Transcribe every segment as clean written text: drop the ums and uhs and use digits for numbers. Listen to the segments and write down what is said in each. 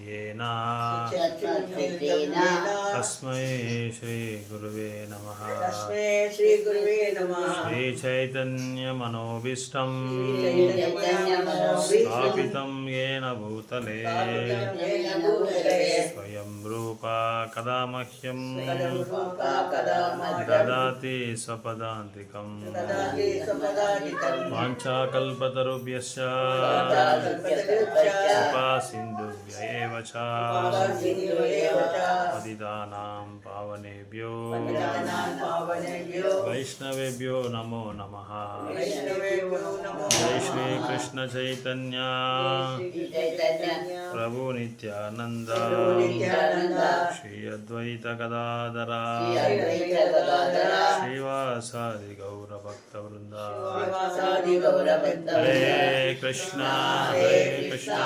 येन तस्मै श्री गुरुवे नमः। श्री चैतन्यमनोभीष्टं स्थापितं येन भूतले स्वयं रूपा कदा मह्यं ददाति स्वपदान्तिकं वाञ्छाकल्पतरुभ्यश्च कृपा सिन्धुभ्य एव च पतितानां पावनेभ्यो वैष्णवेभ्यो नमो नमः। जय श्री कृष्ण चैतन्य प्रभु नित्यानंद श्री अद्वैत गदाधर श्रीवासादि गौर भक्तवृंद। हरे कृष्ण कृष्ण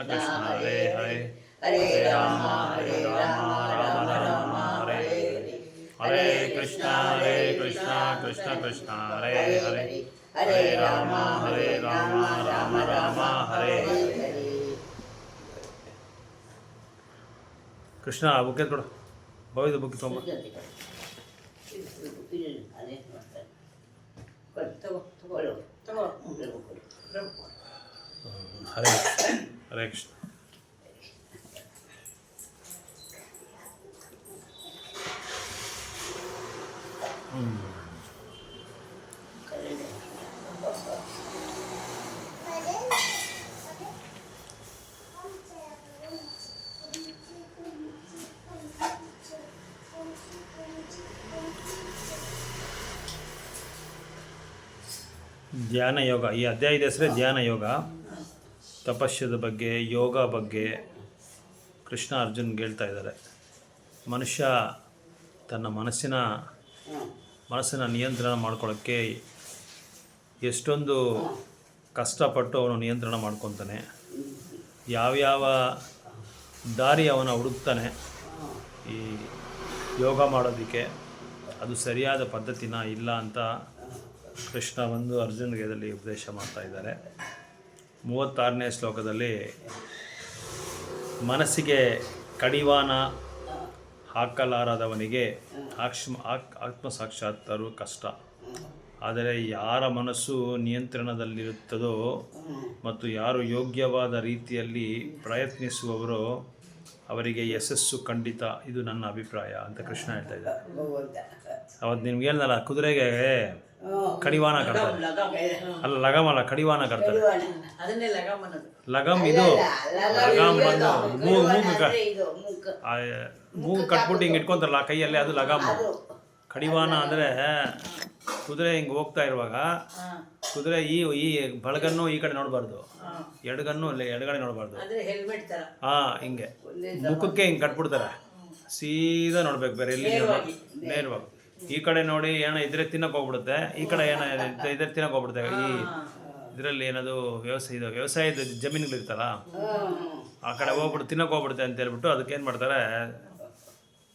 कृष्ण हरे हरे हरे राम राम राम हरे हरे कृष्ण कृष्ण कृष्ण हरे हरे हरे राम राम राम हरे हरे। ಕೃಷ್ಣ ಬುಕ್ಕೆ ಕೊಡು, ಭವಿದ ಬುಕ್ಕೆ ತೊಗೊಂಬ. ಹರೇ ಹರೇ ಕೃಷ್ಣ. ಧ್ಯಾನ ಯೋಗ, ಈ ಅಧ್ಯಾಯದ ಹೆಸರೇ ಧ್ಯಾನ ಯೋಗ. ತಪಸ್ಯದ ಬಗ್ಗೆ, ಯೋಗ ಬಗ್ಗೆ ಕೃಷ್ಣ ಅರ್ಜುನ್ಗೆ ಹೇಳ್ತಾ ಇದ್ದಾರೆ. ಮನುಷ್ಯ ತನ್ನ ಮನಸ್ಸಿನ ನಿಯಂತ್ರಣ ಮಾಡ್ಕೊಳ್ಳೋಕ್ಕೆ ಎಷ್ಟೊಂದು ಕಷ್ಟಪಟ್ಟು ಅವನು ನಿಯಂತ್ರಣ ಮಾಡ್ಕೊತಾನೆ, ಯಾವ್ಯಾವ ದಾರಿ ಅವನ ಹುಡುಕ್ತಾನೆ ಈ ಯೋಗ ಮಾಡೋದಕ್ಕೆ. ಅದು ಸರಿಯಾದ ಪದ್ಧತಿನ ಇಲ್ಲ ಅಂತ ಕೃಷ್ಣ ಬಂದು ಅರ್ಜುನ್ಗೆ ಇದರಲ್ಲಿ ಉಪದೇಶ ಮಾಡ್ತಾ ಇದ್ದಾರೆ. 36ನೇ ಶ್ಲೋಕದಲ್ಲಿ ಮನಸ್ಸಿಗೆ ಕಡಿವಾಣ ಹಾಕಲಾರದವನಿಗೆ ಆತ್ಮ ಸಾಕ್ಷಾತ್ಕಾರವು ಕಷ್ಟ. ಆದರೆ ಯಾರ ಮನಸ್ಸು ನಿಯಂತ್ರಣದಲ್ಲಿರುತ್ತದೋ ಮತ್ತು ಯಾರು ಯೋಗ್ಯವಾದ ರೀತಿಯಲ್ಲಿ ಪ್ರಯತ್ನಿಸುವವರೋ ಅವರಿಗೆ ಯಶಸ್ಸು ಖಂಡಿತ. ಇದು ನನ್ನ ಅಭಿಪ್ರಾಯ ಅಂತ ಕೃಷ್ಣ ಹೇಳ್ತಾ ಇದ್ದಾರೆ. ಅವತ್ತು ನಿಮ್ಗೆ ಹೇಳ್ದಲ್ಲ, ಕುದುರೆಗೆ ಕಡಿವಾಣ ಕಟ್ತಾರೆ, ಅಲ್ಲ ಲಗಮ್ ಅಲ್ಲ, ಕಡಿವಾಣ ಕಟ್ತಾರೆ. ಲಗಮ್ ಇದು ಲಗಾಮ್ ಬಂದು ಮೂಗು ಕಟ್ಬಿಟ್ಟು ಹಿಂಗೆ ಇಟ್ಕೊತಾರಲ್ಲ ಕೈಯಲ್ಲಿ, ಅದು ಲಗಾಮ್. ಕಡಿವಾಣ ಅಂದರೆ ಕುದುರೆ ಹಿಂಗೆ ಹೋಗ್ತಾ ಇರುವಾಗ ಕುದುರೆ ಈ ಬಳಗನ್ನು ಈ ಕಡೆ ನೋಡಬಾರ್ದು, ಎಡಗನ್ನು ಎಡಗಡೆ ನೋಡಬಾರ್ದು. ಹಿಂಗೆ ಮುಖಕ್ಕೆ ಹಿಂಗೆ ಕಟ್ಬಿಡ್ತಾರೆ, ಸೀದಾ ನೋಡ್ಬೇಕು, ಬೇರೆ ಎಲ್ಲಿ ನೇರವಾಗಿ. ಈ ಕಡೆ ನೋಡಿ ಏನೋ ಇದ್ರೆ ತಿನ್ನಕ್ಕೆ ಹೋಗ್ಬಿಡುತ್ತೆ, ಈ ಕಡೆ ಏನೋ ಇದ್ರೆ ತಿನ್ನಕ್ಕೆ ಹೋಗ್ಬಿಡುತ್ತೆ. ಈ ಇದರಲ್ಲಿ ಏನದು ವ್ಯವಸಾಯದ ಜಮೀನುಗಳಿರ್ತಲ್ಲ, ಆ ಕಡೆ ಹೋಗ್ಬಿಟ್ಟು ತಿನ್ನಕ್ಕೆ ಹೋಗ್ಬಿಡುತ್ತೆ ಅಂತ ಹೇಳ್ಬಿಟ್ಟು ಅದಕ್ಕೇನು ಮಾಡ್ತಾರೆ,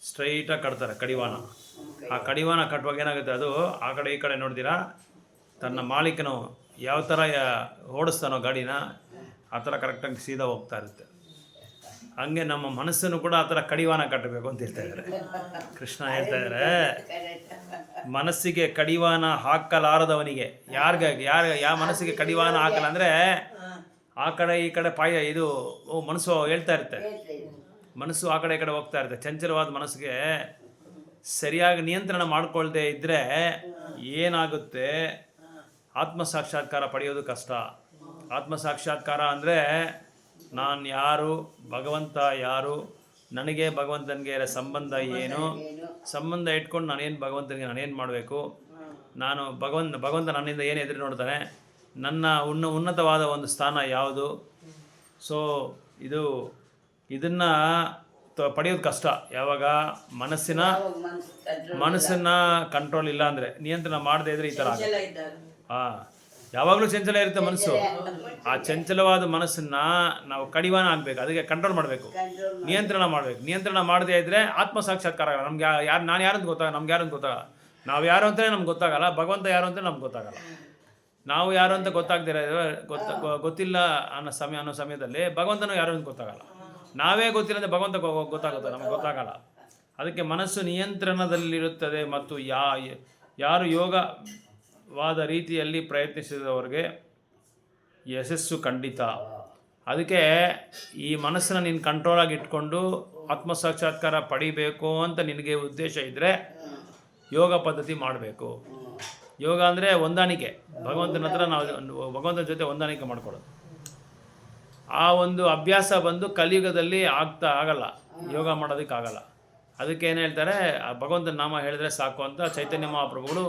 ಸ್ಟ್ರೈಟಾಗಿ ಕಟ್ತಾರೆ ಕಡಿವಾಣ. ಆ ಕಡಿವಾಣ ಕಟ್ಟುವಾಗ ಏನಾಗುತ್ತೆ, ಅದು ಆ ಕಡೆ ಈ ಕಡೆ ನೋಡ್ತೀರಾ, ತನ್ನ ಮಾಲೀಕನು ಯಾವ ಥರ ಓಡಿಸ್ತಾನೋ ಗಾಡಿನ ಆ ಥರ ಕರೆಕ್ಟಾಗಿ ಸೀದಾ ಹೋಗ್ತಾ ಇರುತ್ತೆ. ಹಂಗೆ ನಮ್ಮ ಮನಸ್ಸನ್ನು ಕೂಡ ಆ ಥರ ಕಡಿವಾಣ ಕಟ್ಟಬೇಕು ಅಂತ ಹೇಳ್ತಾ ಇದ್ದಾರೆ. ಕೃಷ್ಣ ಹೇಳ್ತಾ ಇದ್ದಾರೆ, ಮನಸ್ಸಿಗೆ ಕಡಿವಾಣ ಹಾಕಲಾರದವನಿಗೆ, ಯಾವ ಮನಸ್ಸಿಗೆ ಕಡಿವಾಣ ಹಾಕಲ್ಲ ಅಂದರೆ ಆ ಕಡೆ ಈ ಕಡೆ ಇದು ಮನಸ್ಸು ಹೇಳ್ತಾ ಇರುತ್ತೆ, ಮನಸ್ಸು ಆ ಕಡೆ ಈ ಕಡೆ ಹೋಗ್ತಾ ಇರುತ್ತೆ. ಚಂಚಲವಾದ ಮನಸ್ಸಿಗೆ ಸರಿಯಾಗಿ ನಿಯಂತ್ರಣ ಮಾಡ್ಕೊಳ್ದೇ ಇದ್ದರೆ ಏನಾಗುತ್ತೆ, ಆತ್ಮ ಸಾಕ್ಷಾತ್ಕಾರ ಪಡೆಯೋದು ಕಷ್ಟ. ಆತ್ಮ ಸಾಕ್ಷಾತ್ಕಾರ ಅಂದರೆ ನಾನು ಯಾರು, ಭಗವಂತ ಯಾರು, ನನಗೆ ಭಗವಂತನಿಗೆ ಸಂಬಂಧ ಏನು, ಸಂಬಂಧ ಇಟ್ಕೊಂಡು ನಾನೇನು ಭಗವಂತನಿಗೆ ನಾನೇನು ಮಾಡಬೇಕು, ನಾನು ಭಗವಂತ ನನ್ನಿಂದ ಏನು ಎದುರು ನೋಡ್ತಾನೆ, ನನ್ನ ಉನ್ನತವಾದ ಒಂದು ಸ್ಥಾನ ಯಾವುದು. ಸೊ ಇದನ್ನು ಪಡೆಯೋದು ಕಷ್ಟ. ಯಾವಾಗ ಮನಸ್ಸನ್ನು ಕಂಟ್ರೋಲ್ ಇಲ್ಲ ಅಂದರೆ, ನಿಯಂತ್ರಣ ಮಾಡದೇ ಇದ್ದರೆ ಈ ಥರ ಯಾವಾಗಲೂ ಚಂಚಲ ಇರುತ್ತೆ ಮನಸ್ಸು. ಆ ಚಂಚಲವಾದ ಮನಸ್ಸನ್ನು ನಾವು ಕಡಿವಾಣ ಆಗಬೇಕು, ಅದಕ್ಕೆ ಕಂಟ್ರೋಲ್ ಮಾಡಬೇಕು, ನಿಯಂತ್ರಣ ಮಾಡಬೇಕು. ನಿಯಂತ್ರಣ ಮಾಡದೇ ಇದ್ದರೆ ಆತ್ಮ ಸಾಕ್ಷಾತ್ಕಾರ ಆಗಲ್ಲ. ನಮ್ಗೆ ನಾನು ಯಾರು ಅಂತ ಗೊತ್ತಾಗಲ್ಲ, ನಮ್ಗೆ ಯಾರು ಅಂತ ಗೊತ್ತಾಗಲ್ಲ. ನಾವು ಯಾರು ಅಂತಲೇ ನಮ್ಗೆ ಗೊತ್ತಾಗಲ್ಲ, ಭಗವಂತ ಯಾರು ಅಂತಲೇ ನಮ್ಗೆ ಗೊತ್ತಾಗಲ್ಲ. ನಾವು ಯಾರು ಅಂತ ಗೊತ್ತಿಲ್ಲ ಅನ್ನೋ ಸಮಯದಲ್ಲಿ ಭಗವಂತನೂ ಯಾರು ಅಂತ ಗೊತ್ತಾಗಲ್ಲ. ನಾವೇ ಗೊತ್ತಿಲ್ಲ ಅಂದರೆ ಭಗವಂತ ಗೊತ್ತಾಗುತ್ತೆ, ನಮಗೆ ಗೊತ್ತಾಗಲ್ಲ. ಅದಕ್ಕೆ ಮನಸ್ಸು ನಿಯಂತ್ರಣದಲ್ಲಿರುತ್ತದೆ ಮತ್ತು ಯಾರು ಯೋಗವಾದ ರೀತಿಯಲ್ಲಿ ಪ್ರಯತ್ನಿಸಿದವರಿಗೆ ಯಶಸ್ಸು ಖಂಡಿತ. ಅದಕ್ಕೆ ಈ ಮನಸ್ಸನ್ನು ನೀನು ಕಂಟ್ರೋಲಾಗಿ ಇಟ್ಕೊಂಡು ಆತ್ಮಸಾಕ್ಷಾತ್ಕಾರ ಪಡಿಬೇಕು ಅಂತ ನಿನಗೆ ಉದ್ದೇಶ ಇದ್ದರೆ ಯೋಗ ಪದ್ಧತಿ ಮಾಡಬೇಕು. ಯೋಗ ಅಂದರೆ ಹೊಂದಾಣಿಕೆ, ಭಗವಂತನ ಹತ್ರ ನಾವು ಭಗವಂತನ ಜೊತೆ ಹೊಂದಾಣಿಕೆ ಮಾಡ್ಕೊಳ್ಳೋದು. ಆ ಒಂದು ಅಭ್ಯಾಸ ಬಂದು ಕಲಿಯುಗದಲ್ಲಿ ಆಗಲ್ಲ, ಯೋಗ ಮಾಡೋದಕ್ಕಾಗಲ್ಲ. ಅದಕ್ಕೆ ಏನು ಹೇಳ್ತಾರೆ, ಭಗವಂತನ ನಾಮ ಹೇಳಿದ್ರೆ ಸಾಕು ಅಂತ ಚೈತನ್ಯ ಮಹಾಪ್ರಭುಗಳು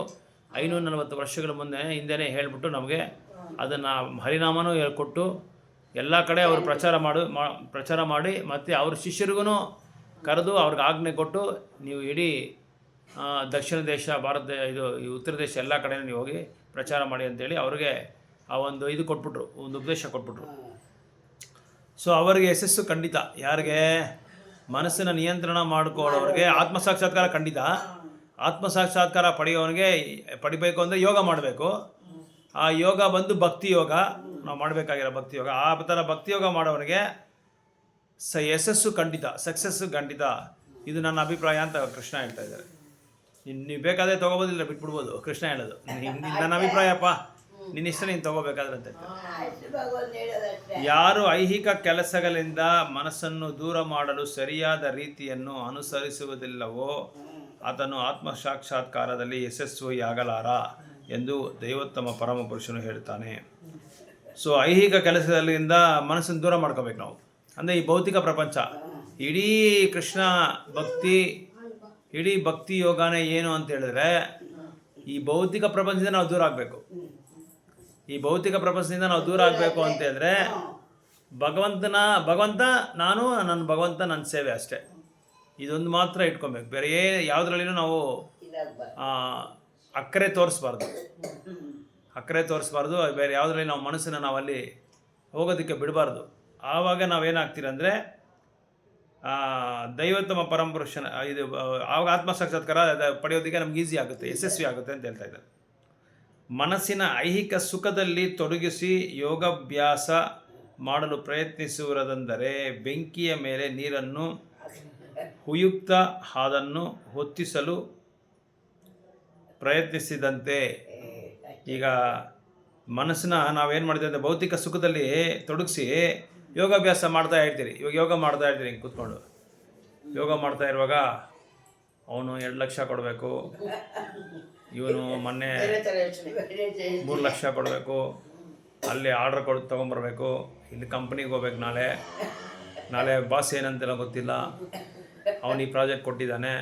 540 ವರ್ಷಗಳ ಹಿಂದೆನೇ ಹೇಳಿಬಿಟ್ಟು ನಮಗೆ ಅದನ್ನು ಹರಿನಾಮನೂ ಹೇಳ್ಕೊಟ್ಟು ಎಲ್ಲ ಕಡೆ ಅವರು ಪ್ರಚಾರ ಮಾಡಿ ಮತ್ತು ಅವ್ರ ಶಿಷ್ಯರಿಗೂ ಕರೆದು ಅವ್ರಿಗೆ ಆಜ್ಞೆ ಕೊಟ್ಟು ನೀವು ಇಡೀ ದಕ್ಷಿಣ ದೇಶ, ಭಾರತ ಈ ಉತ್ತರ ದೇಶ ಎಲ್ಲ ಕಡೆ ನೀವು ಹೋಗಿ ಪ್ರಚಾರ ಮಾಡಿ ಅಂತೇಳಿ ಅವ್ರಿಗೆ ಆ ಒಂದು ಕೊಟ್ಬಿಟ್ರು, ಒಂದು ಉಪದೇಶ ಕೊಟ್ಬಿಟ್ರು. ಸೊ ಅವರಿಗೆ ಯಶಸ್ಸು ಖಂಡಿತ. ಯಾರಿಗೆ ಮನಸ್ಸಿನ ನಿಯಂತ್ರಣ ಮಾಡ್ಕೊಳ್ಳೋರಿಗೆ ಆತ್ಮಸಾಕ್ಷಾತ್ಕಾರ ಖಂಡಿತ. ಆತ್ಮಸಾಕ್ಷಾತ್ಕಾರ ಪಡಿಬೇಕು ಅಂದರೆ ಯೋಗ ಮಾಡಬೇಕು. ಆ ಯೋಗ ಬಂದು ಭಕ್ತಿ ಯೋಗ, ನಾವು ಮಾಡಬೇಕಾಗಿರೋ ಭಕ್ತಿ ಯೋಗ. ಆ ಥರ ಭಕ್ತಿ ಯೋಗ ಮಾಡೋವನಿಗೆ ಯಶಸ್ಸು ಖಂಡಿತ, ಸಕ್ಸಸ್ಸು ಖಂಡಿತ. ಇದು ನನ್ನ ಅಭಿಪ್ರಾಯ ಅಂತ ಕೃಷ್ಣ ಹೇಳ್ತಾ ಇದ್ದಾರೆ. ನೀವು ಬೇಕಾದರೆ ತೊಗೋಬೋದಿಲ್ಲ, ಬಿಟ್ಬಿಡ್ಬೋದು. ಕೃಷ್ಣ ಹೇಳೋದು ನನ್ನ ಅಭಿಪ್ರಾಯಪ್ಪ, ನಿನ್ನ ಇಷ್ಟ ನೀನು ತೊಗೋಬೇಕಾದ್ರೆ ಅಂತ. ಯಾರು ಐಹಿಕ ಕೆಲಸಗಳಿಂದ ಮನಸ್ಸನ್ನು ದೂರ ಮಾಡಲು ಸರಿಯಾದ ರೀತಿಯನ್ನು ಅನುಸರಿಸುವುದಿಲ್ಲವೋ ಆತನು ಆತ್ಮಸಾಕ್ಷಾತ್ಕಾರದಲ್ಲಿ ಯಶಸ್ವಿಯಾಗಲಾರ ಎಂದು ದೈವೋತ್ತಮ ಪರಮ ಪುರುಷನು ಹೇಳ್ತಾನೆ. ಸೊ ಐಹಿಕ ಕೆಲಸದಿಂದ ಮನಸ್ಸನ್ನು ದೂರ ಮಾಡ್ಕೋಬೇಕು ನಾವು. ಅಂದರೆ ಈ ಭೌತಿಕ ಪ್ರಪಂಚ, ಇಡೀ ಕೃಷ್ಣ ಭಕ್ತಿ, ಇಡೀ ಭಕ್ತಿ ಯೋಗನೇ ಏನು ಅಂತ ಹೇಳಿದ್ರೆ ಈ ಭೌತಿಕ ಪ್ರಪಂಚದಿಂದ ನಾವು ದೂರ ಆಗಬೇಕು. ಈ ಭೌತಿಕ ಪ್ರಪಂಚದಿಂದ ನಾವು ದೂರ ಆಗಬೇಕು ಅಂತ ಹೇಳಿದ್ರೆ ಭಗವಂತ ನಾನು, ನನ್ನ ಭಗವಂತ ನನ್ನ ಸೇವೆ ಅಷ್ಟೇ. ಇದೊಂದು ಮಾತ್ರ ಇಟ್ಕೊಬೇಕು. ಬೇರೆ ಯಾವುದ್ರಲ್ಲಿನೂ ನಾವು ಅಕ್ಕರೆ ತೋರಿಸ್ಬಾರ್ದು. ಬೇರೆ ಯಾವುದ್ರಲ್ಲಿ ನಾವು ಮನಸ್ಸನ್ನು ನಾವಲ್ಲಿ ಹೋಗೋದಕ್ಕೆ ಬಿಡಬಾರ್ದು. ಆವಾಗ ನಾವೇನಾಗ್ತೀರಂದರೆ ದೈವೋತ್ತಮ ಪರಮಪುರುಷನ ಆವಾಗ ಆತ್ಮಸಾಕ್ಷಾತ್ಕಾರ ಪಡೆಯೋದಕ್ಕೆ ನಮ್ಗೆ ಈಸಿ ಆಗುತ್ತೆ, ಯಶಸ್ವಿ ಆಗುತ್ತೆ ಅಂತ ಹೇಳ್ತಾ ಇದ್ದಾರೆ. ಮನಸ್ಸಿನ ಐಹಿಕ ಸುಖದಲ್ಲಿ ತೊಡಗಿಸಿ ಯೋಗಾಭ್ಯಾಸ ಮಾಡಲು ಪ್ರಯತ್ನಿಸುವುದೆಂದರೆ ಬೆಂಕಿಯ ಮೇಲೆ ನೀರನ್ನು ಉಯುಕ್ತ ಅದನ್ನು ಹೊತ್ತಿಸಲು ಪ್ರಯತ್ನಿಸಿದಂತೆ. ಈಗ ಮನಸ್ಸನ್ನ ನಾವೇನು ಮಾಡಿದ್ವಿ ಅಂದರೆ ಭೌತಿಕ ಸುಖದಲ್ಲಿ ತೊಡಗಿಸಿ ಯೋಗಾಭ್ಯಾಸ ಮಾಡ್ತಾ ಇರ್ತೀರಿ. ಇವಾಗ ಯೋಗ ಮಾಡ್ತಾ ಇರ್ತೀರಿ, ಹಿಂಗೆ ಕೂತ್ಕೊಂಡು ಯೋಗ ಮಾಡ್ತಾ ಇರುವಾಗ ಅವನು 2 ಲಕ್ಷ ಕೊಡಬೇಕು, ಇವನು ಮೊನ್ನೆ 3 ಲಕ್ಷ ಕೊಡಬೇಕು, ಅಲ್ಲಿ ಆರ್ಡ್ರ್ ತೊಗೊಂಬರ್ಬೇಕು, ಇಲ್ಲಿ ಕಂಪ್ನಿಗೆ ಹೋಗ್ಬೇಕು, ನಾಳೆ ಬಾಸ್ ಏನಂತೆಲ್ಲ ಗೊತ್ತಿಲ್ಲ, ಅವನು ಈ ಪ್ರಾಜೆಕ್ಟ್ ಕೊಟ್ಟಿದ್ದಾನೆ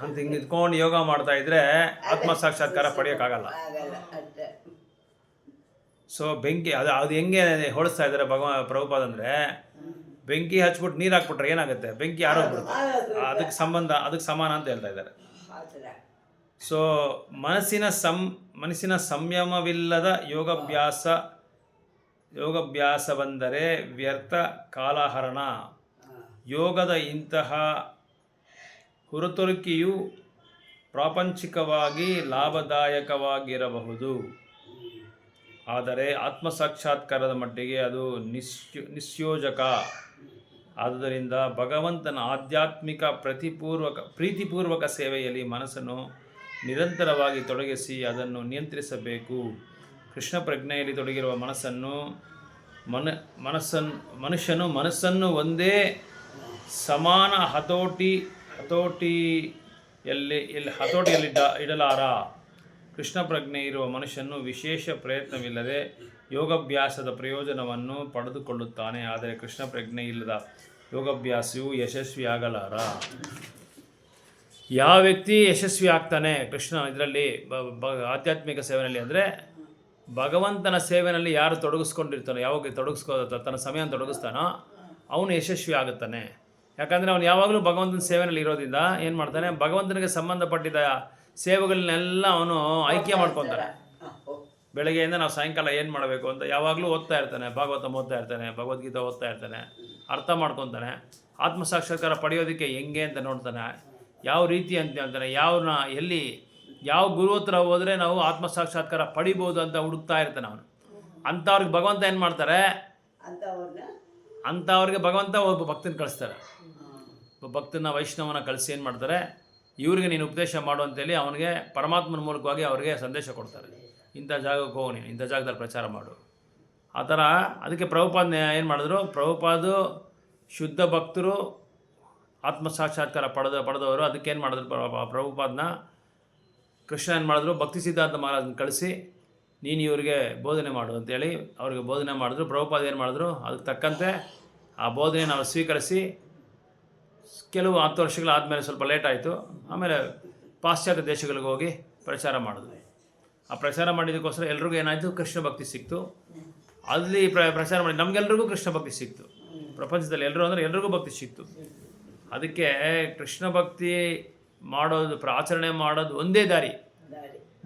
ಅಂತ ಹಿಂಗೆ ಇದ್ಕೊಂಡು ಯೋಗ ಮಾಡ್ತಾ ಇದ್ರೆ ಆತ್ಮಸಾಕ್ಷಾತ್ಕಾರ ಪಡೆಯೋಕ್ಕಾಗಲ್ಲ. ಸೊ ಬೆಂಕಿ ಅದು ಹೆಂಗೆ ಹೋಲಿಸ್ತಾ ಇದ್ದಾರೆ ಪ್ರಭುಪಾದ ಅಂದರೆ, ಬೆಂಕಿ ಹಚ್ಬಿಟ್ಟು ನೀರು ಹಾಕ್ಬಿಟ್ರೆ ಏನಾಗುತ್ತೆ, ಬೆಂಕಿ ಆರೋಗ್ಬಿಡುತ್ತೆ. ಅದಕ್ಕೆ ಸಮಾನ ಅಂತ ಹೇಳ್ತಾ ಇದ್ದಾರೆ. ಸೊ ಮನಸ್ಸಿನ ಸಂಯಮವಿಲ್ಲದ ಯೋಗಾಭ್ಯಾಸವೆಂದರೆ ವ್ಯರ್ಥ ಕಾಲಹರಣ. ಯೋಗದ ಇಂತಹ ಹೊರತುರಿಕೆಯು ಪ್ರಾಪಂಚಿಕವಾಗಿ ಲಾಭದಾಯಕವಾಗಿರಬಹುದು, ಆದರೆ ಆತ್ಮಸಾಕ್ಷಾತ್ಕಾರದ ಮಟ್ಟಿಗೆ ಅದು ನಿಸ್ಯೋಜಕ. ಆದುದರಿಂದ ಭಗವಂತನ ಆಧ್ಯಾತ್ಮಿಕ ಪ್ರೀತಿಪೂರ್ವಕ ಸೇವೆಯಲ್ಲಿ ಮನಸ್ಸನ್ನು ನಿರಂತರವಾಗಿ ತೊಡಗಿಸಿ ಅದನ್ನು ನಿಯಂತ್ರಿಸಬೇಕು. ಕೃಷ್ಣ ಪ್ರಜ್ಞೆಯಲ್ಲಿ ತೊಡಗಿರುವ ಮನುಷ್ಯನು ಒಂದೇ ಸಮಾನ ಹತೋಟಿಯಲ್ಲಿ ಇಡಲಾರ. ಕೃಷ್ಣ ಪ್ರಜ್ಞೆ ಇರುವ ಮನುಷ್ಯನು ವಿಶೇಷ ಪ್ರಯತ್ನವಿಲ್ಲದೆ ಯೋಗಾಭ್ಯಾಸದ ಪ್ರಯೋಜನವನ್ನು ಪಡೆದುಕೊಳ್ಳುತ್ತಾನೆ. ಆದರೆ ಕೃಷ್ಣ ಪ್ರಜ್ಞೆ ಇಲ್ಲದ ಯೋಗಾಭ್ಯಾಸವು ಯಶಸ್ವಿಯಾಗಲಾರ. ಯಾವ ವ್ಯಕ್ತಿ ಯಶಸ್ವಿ ಆಗ್ತಾನೆ ಕೃಷ್ಣ ಇದರಲ್ಲಿ ಆಧ್ಯಾತ್ಮಿಕ ಸೇವೆಯಲ್ಲಿ ಅಂದರೆ ಭಗವಂತನ ಸೇವೆಯಲ್ಲಿ ಯಾರು ತೊಡಗಿಸ್ಕೊಂಡಿರ್ತಾನೋ, ಯಾವಾಗ ತನ್ನ ಸಮಯ ತೊಡಗಿಸ್ತಾನೋ ಅವನು ಯಶಸ್ವಿ ಆಗುತ್ತಾನೆ. ಯಾಕಂದರೆ ಅವನು ಯಾವಾಗಲೂ ಭಗವಂತನ ಸೇವೆಯಲ್ಲಿ ಇರೋದ್ರಿಂದ ಏನು ಮಾಡ್ತಾನೆ, ಭಗವಂತನಿಗೆ ಸಂಬಂಧಪಟ್ಟಿದ್ದ ಸೇವೆಗಳನ್ನೆಲ್ಲ ಅವನು ಆಯ್ಕೆ ಮಾಡ್ಕೊತಾನೆ. ಬೆಳಗ್ಗೆಯಿಂದ ನಾವು ಸಾಯಂಕಾಲ ಏನು ಮಾಡಬೇಕು ಅಂತ ಯಾವಾಗಲೂ ಓದ್ತಾ ಇರ್ತಾನೆ, ಭಾಗವತ ಓದ್ತಾ ಇರ್ತಾನೆ, ಭಗವದ್ಗೀತೆ ಓದ್ತಾ ಇರ್ತಾನೆ, ಅರ್ಥ ಮಾಡ್ಕೊತಾನೆ. ಆತ್ಮಸಾಕ್ಷಾತ್ಕಾರ ಪಡೆಯೋದಕ್ಕೆ ಹೆಂಗೆ ಅಂತ ನೋಡ್ತಾನೆ, ಯಾವ ರೀತಿ ಅಂತ ಹೇಳ್ತಾನೆ, ಯಾವ ಗುರು ಹತ್ರ ಹೋದರೆ ನಾವು ಆತ್ಮಸಾಕ್ಷಾತ್ಕಾರ ಪಡಿಬೋದು ಅಂತ ಹುಡುಕ್ತಾ ಇರ್ತಾನೆ ಅವನು. ಅಂಥವ್ರಿಗೆ ಭಗವಂತ ಏನು ಮಾಡ್ತಾರೆ, ಅಂಥವ್ರಿಗೆ ಭಗವಂತ ಒಬ್ಬ ಭಕ್ತನ ಕಳಿಸ್ತಾರೆ. ಒಬ್ಬ ಭಕ್ತನ ವೈಷ್ಣವನ ಕಳಿಸಿ ಏನು ಮಾಡ್ತಾರೆ, ಇವ್ರಿಗೆ ನೀನು ಉಪದೇಶ ಮಾಡು ಅಂತೇಳಿ ಅವನಿಗೆ ಪರಮಾತ್ಮನ ಮೂಲಕವಾಗಿ ಅವ್ರಿಗೆ ಸಂದೇಶ ಕೊಡ್ತಾರೆ. ಇಂಥ ಜಾಗಕ್ಕೆ ಹೋಗು, ನೀನು ಇಂಥ ಜಾಗದಲ್ಲಿ ಪ್ರಚಾರ ಮಾಡು. ಆ ಥರ ಅದಕ್ಕೆ ಪ್ರಭುಪಾದನೆ ಏನು ಮಾಡಿದ್ರು, ಪ್ರಭುಪಾದು ಶುದ್ಧ ಭಕ್ತರು ಆತ್ಮ ಸಾಕ್ಷಾತ್ಕಾರ ಪಡೆದವರು. ಅದಕ್ಕೆ ಏನು ಮಾಡಿದ್ರು, ಪ್ರಭುಪಾದನ ಕೃಷ್ಣ ಏನು ಮಾಡಿದ್ರು, ಭಕ್ತಿ ಸಿದ್ಧಾಂತ ಮಹಾರಾಜನ ಕಳಿಸಿ ನೀನು ಇವರಿಗೆ ಬೋಧನೆ ಮಾಡು ಅಂತೇಳಿ ಅವ್ರಿಗೆ ಬೋಧನೆ ಮಾಡಿದ್ರು. ಪ್ರಭುಪಾದ ಏನು ಮಾಡಿದ್ರು, ಅದಕ್ಕೆ ತಕ್ಕಂತೆ ಆ ಬೋಧನೆಯನ್ನು ನಾವು ಸ್ವೀಕರಿಸಿ ಕೆಲವು 10 ವರ್ಷಗಳಾದಮೇಲೆ ಸ್ವಲ್ಪ ಲೇಟ್ ಆಯಿತು. ಆಮೇಲೆ ಪಾಶ್ಚಾತ್ಯ ದೇಶಗಳಿಗೆ ಹೋಗಿ ಪ್ರಚಾರ ಮಾಡಿದ್ವಿ. ಆ ಪ್ರಚಾರ ಮಾಡಿದ್ದಕ್ಕೋಸ್ಕರ ಎಲ್ರಿಗೂ ಏನಾಯಿತು, ಕೃಷ್ಣ ಭಕ್ತಿ ಸಿಕ್ತು. ಅಲ್ಲಿ ಪ್ರಚಾರ ಮಾಡಿ ನಮಗೆಲ್ರಿಗೂ ಕೃಷ್ಣ ಭಕ್ತಿ ಸಿಕ್ತು. ಪ್ರಪಂಚದಲ್ಲಿ ಎಲ್ಲರೂ ಅಂದರೆ ಎಲ್ರಿಗೂ ಭಕ್ತಿ ಸಿಕ್ತು. ಅದಕ್ಕೆ ಕೃಷ್ಣ ಭಕ್ತಿ ಮಾಡೋದು, ಆಚರಣೆ ಮಾಡೋದು ಒಂದೇ ದಾರಿ,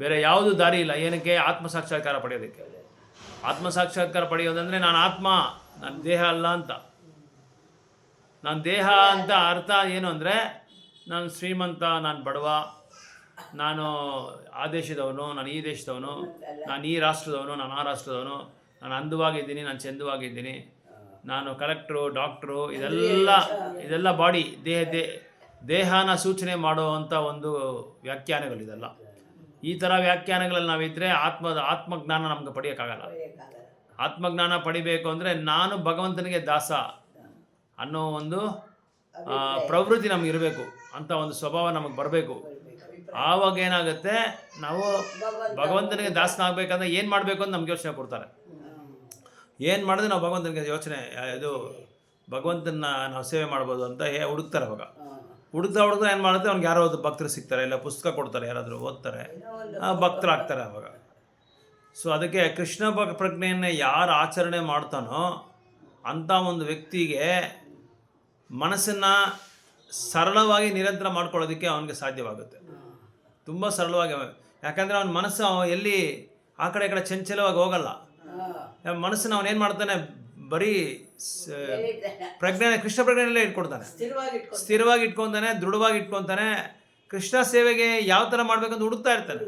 ಬೇರೆ ಯಾವುದೂ ದಾರಿ ಇಲ್ಲ. ಏನಕ್ಕೆ? ಆತ್ಮ ಸಾಕ್ಷಾತ್ಕಾರ ಪಡೆಯೋದಕ್ಕೆ. ಆತ್ಮ ಸಾಕ್ಷಾತ್ಕಾರ ಪಡೆಯೋದಂದರೆ ನಾನು ಆತ್ಮ, ನಾನು ದೇಹ ಅಲ್ಲ ಅಂತ. ನಾನು ದೇಹ ಅಂತ ಅರ್ಥ ಏನು ಅಂದರೆ, ನಾನು ಶ್ರೀಮಂತ, ನಾನು ಬಡವ, ನಾನು ಆ ದೇಶದವನು, ನಾನು ಈ ದೇಶದವನು, ನಾನು ಈ ರಾಷ್ಟ್ರದವನು, ನಾನು ಆ ರಾಷ್ಟ್ರದವನು, ನಾನು ಅಂದವಾಗಿದ್ದೀನಿ, ನಾನು ಚೆಂದವಾಗಿದ್ದೀನಿ, ನಾನು ಕಲೆಕ್ಟ್ರು, ಡಾಕ್ಟ್ರು, ಇದೆಲ್ಲ ಬಾಡಿ ದೇಹನ ಸೂಚನೆ ಮಾಡುವಂಥ ಒಂದು ವ್ಯಾಖ್ಯಾನಗಳಿದೆಲ್ಲ. ಈ ಥರ ವ್ಯಾಖ್ಯಾನಗಳಲ್ಲಿ ನಾವಿದ್ದರೆ ಆತ್ಮಜ್ಞಾನ ನಮ್ಗೆ ಪಡೆಯೋಕ್ಕಾಗಲ್ಲ. ಆತ್ಮಜ್ಞಾನ ಪಡಿಬೇಕು ಅಂದರೆ ನಾನು ಭಗವಂತನಿಗೆ ದಾಸ ಅನ್ನೋ ಒಂದು ಪ್ರವೃತ್ತಿ ನಮ್ಗೆ ಇರಬೇಕು, ಅಂತ ಒಂದು ಸ್ವಭಾವ ನಮಗೆ ಬರಬೇಕು. ಆವಾಗ ಏನಾಗುತ್ತೆ, ನಾವು ಭಗವಂತನಿಗೆ ದಾಸನಾಗಬೇಕಂದ್ರೆ ಏನು ಮಾಡಬೇಕು ಅಂತ ನಮ್ಗೆ ಯೋಚನೆ ಕೊಡ್ತಾರೆ. ಏನು ಮಾಡಿದ್ರೆ ನಾವು ಭಗವಂತನಿಗೆ ಭಗವಂತನ ನಾವು ಸೇವೆ ಮಾಡ್ಬೋದು ಅಂತ ಹುಡುಕ್ತಾರೆ. ಅವಾಗ ಹುಡುಕ್ತಾ ಏನು ಮಾಡುತ್ತೆ, ಅವ್ನಿಗೆ ಯಾರೋ ಒಂದು ಭಕ್ತರು ಸಿಗ್ತಾರೆ, ಇಲ್ಲ ಪುಸ್ತಕ ಕೊಡ್ತಾರೆ, ಯಾರಾದರೂ ಓದ್ತಾರೆ, ಭಕ್ತರಾಗ್ತಾರೆ ಅವಾಗ. ಸೊ ಅದಕ್ಕೆ ಕೃಷ್ಣ ಪ್ರಜ್ಞೆಯನ್ನು ಯಾರು ಆಚರಣೆ ಮಾಡ್ತಾನೋ ಅಂಥ ಒಂದು ವ್ಯಕ್ತಿಗೆ ಮನಸ್ಸನ್ನು ಸರಳವಾಗಿ ನಿರಂತರ ಮಾಡ್ಕೊಳ್ಳೋದಕ್ಕೆ ಅವನಿಗೆ ಸಾಧ್ಯವಾಗುತ್ತೆ. ತುಂಬ ಸರಳವಾಗಿ. ಯಾಕಂದರೆ ಅವನ ಮನಸ್ಸು ಎಲ್ಲಿ ಆ ಕಡೆ ಈ ಕಡೆ ಚಂಚಲವಾಗಿ ಹೋಗಲ್ಲ. ಮನಸ್ಸನ್ನು ಅವನೇನು ಮಾಡ್ತಾನೆ, ಬರೀ ಕೃಷ್ಣ ಪ್ರಜ್ಞೆಯಲ್ಲೇ ಇಟ್ಕೊಡ್ತಾನೆ, ಸ್ಥಿರವಾಗಿ ಇಟ್ಕೊತಾನೆ, ದೃಢವಾಗಿ ಇಟ್ಕೊತಾನೆ. ಕೃಷ್ಣ ಸೇವೆಗೆ ಯಾವ ಥರ ಮಾಡಬೇಕಂತ ಹುಡುಕ್ತಾ ಇರ್ತಾನೆ.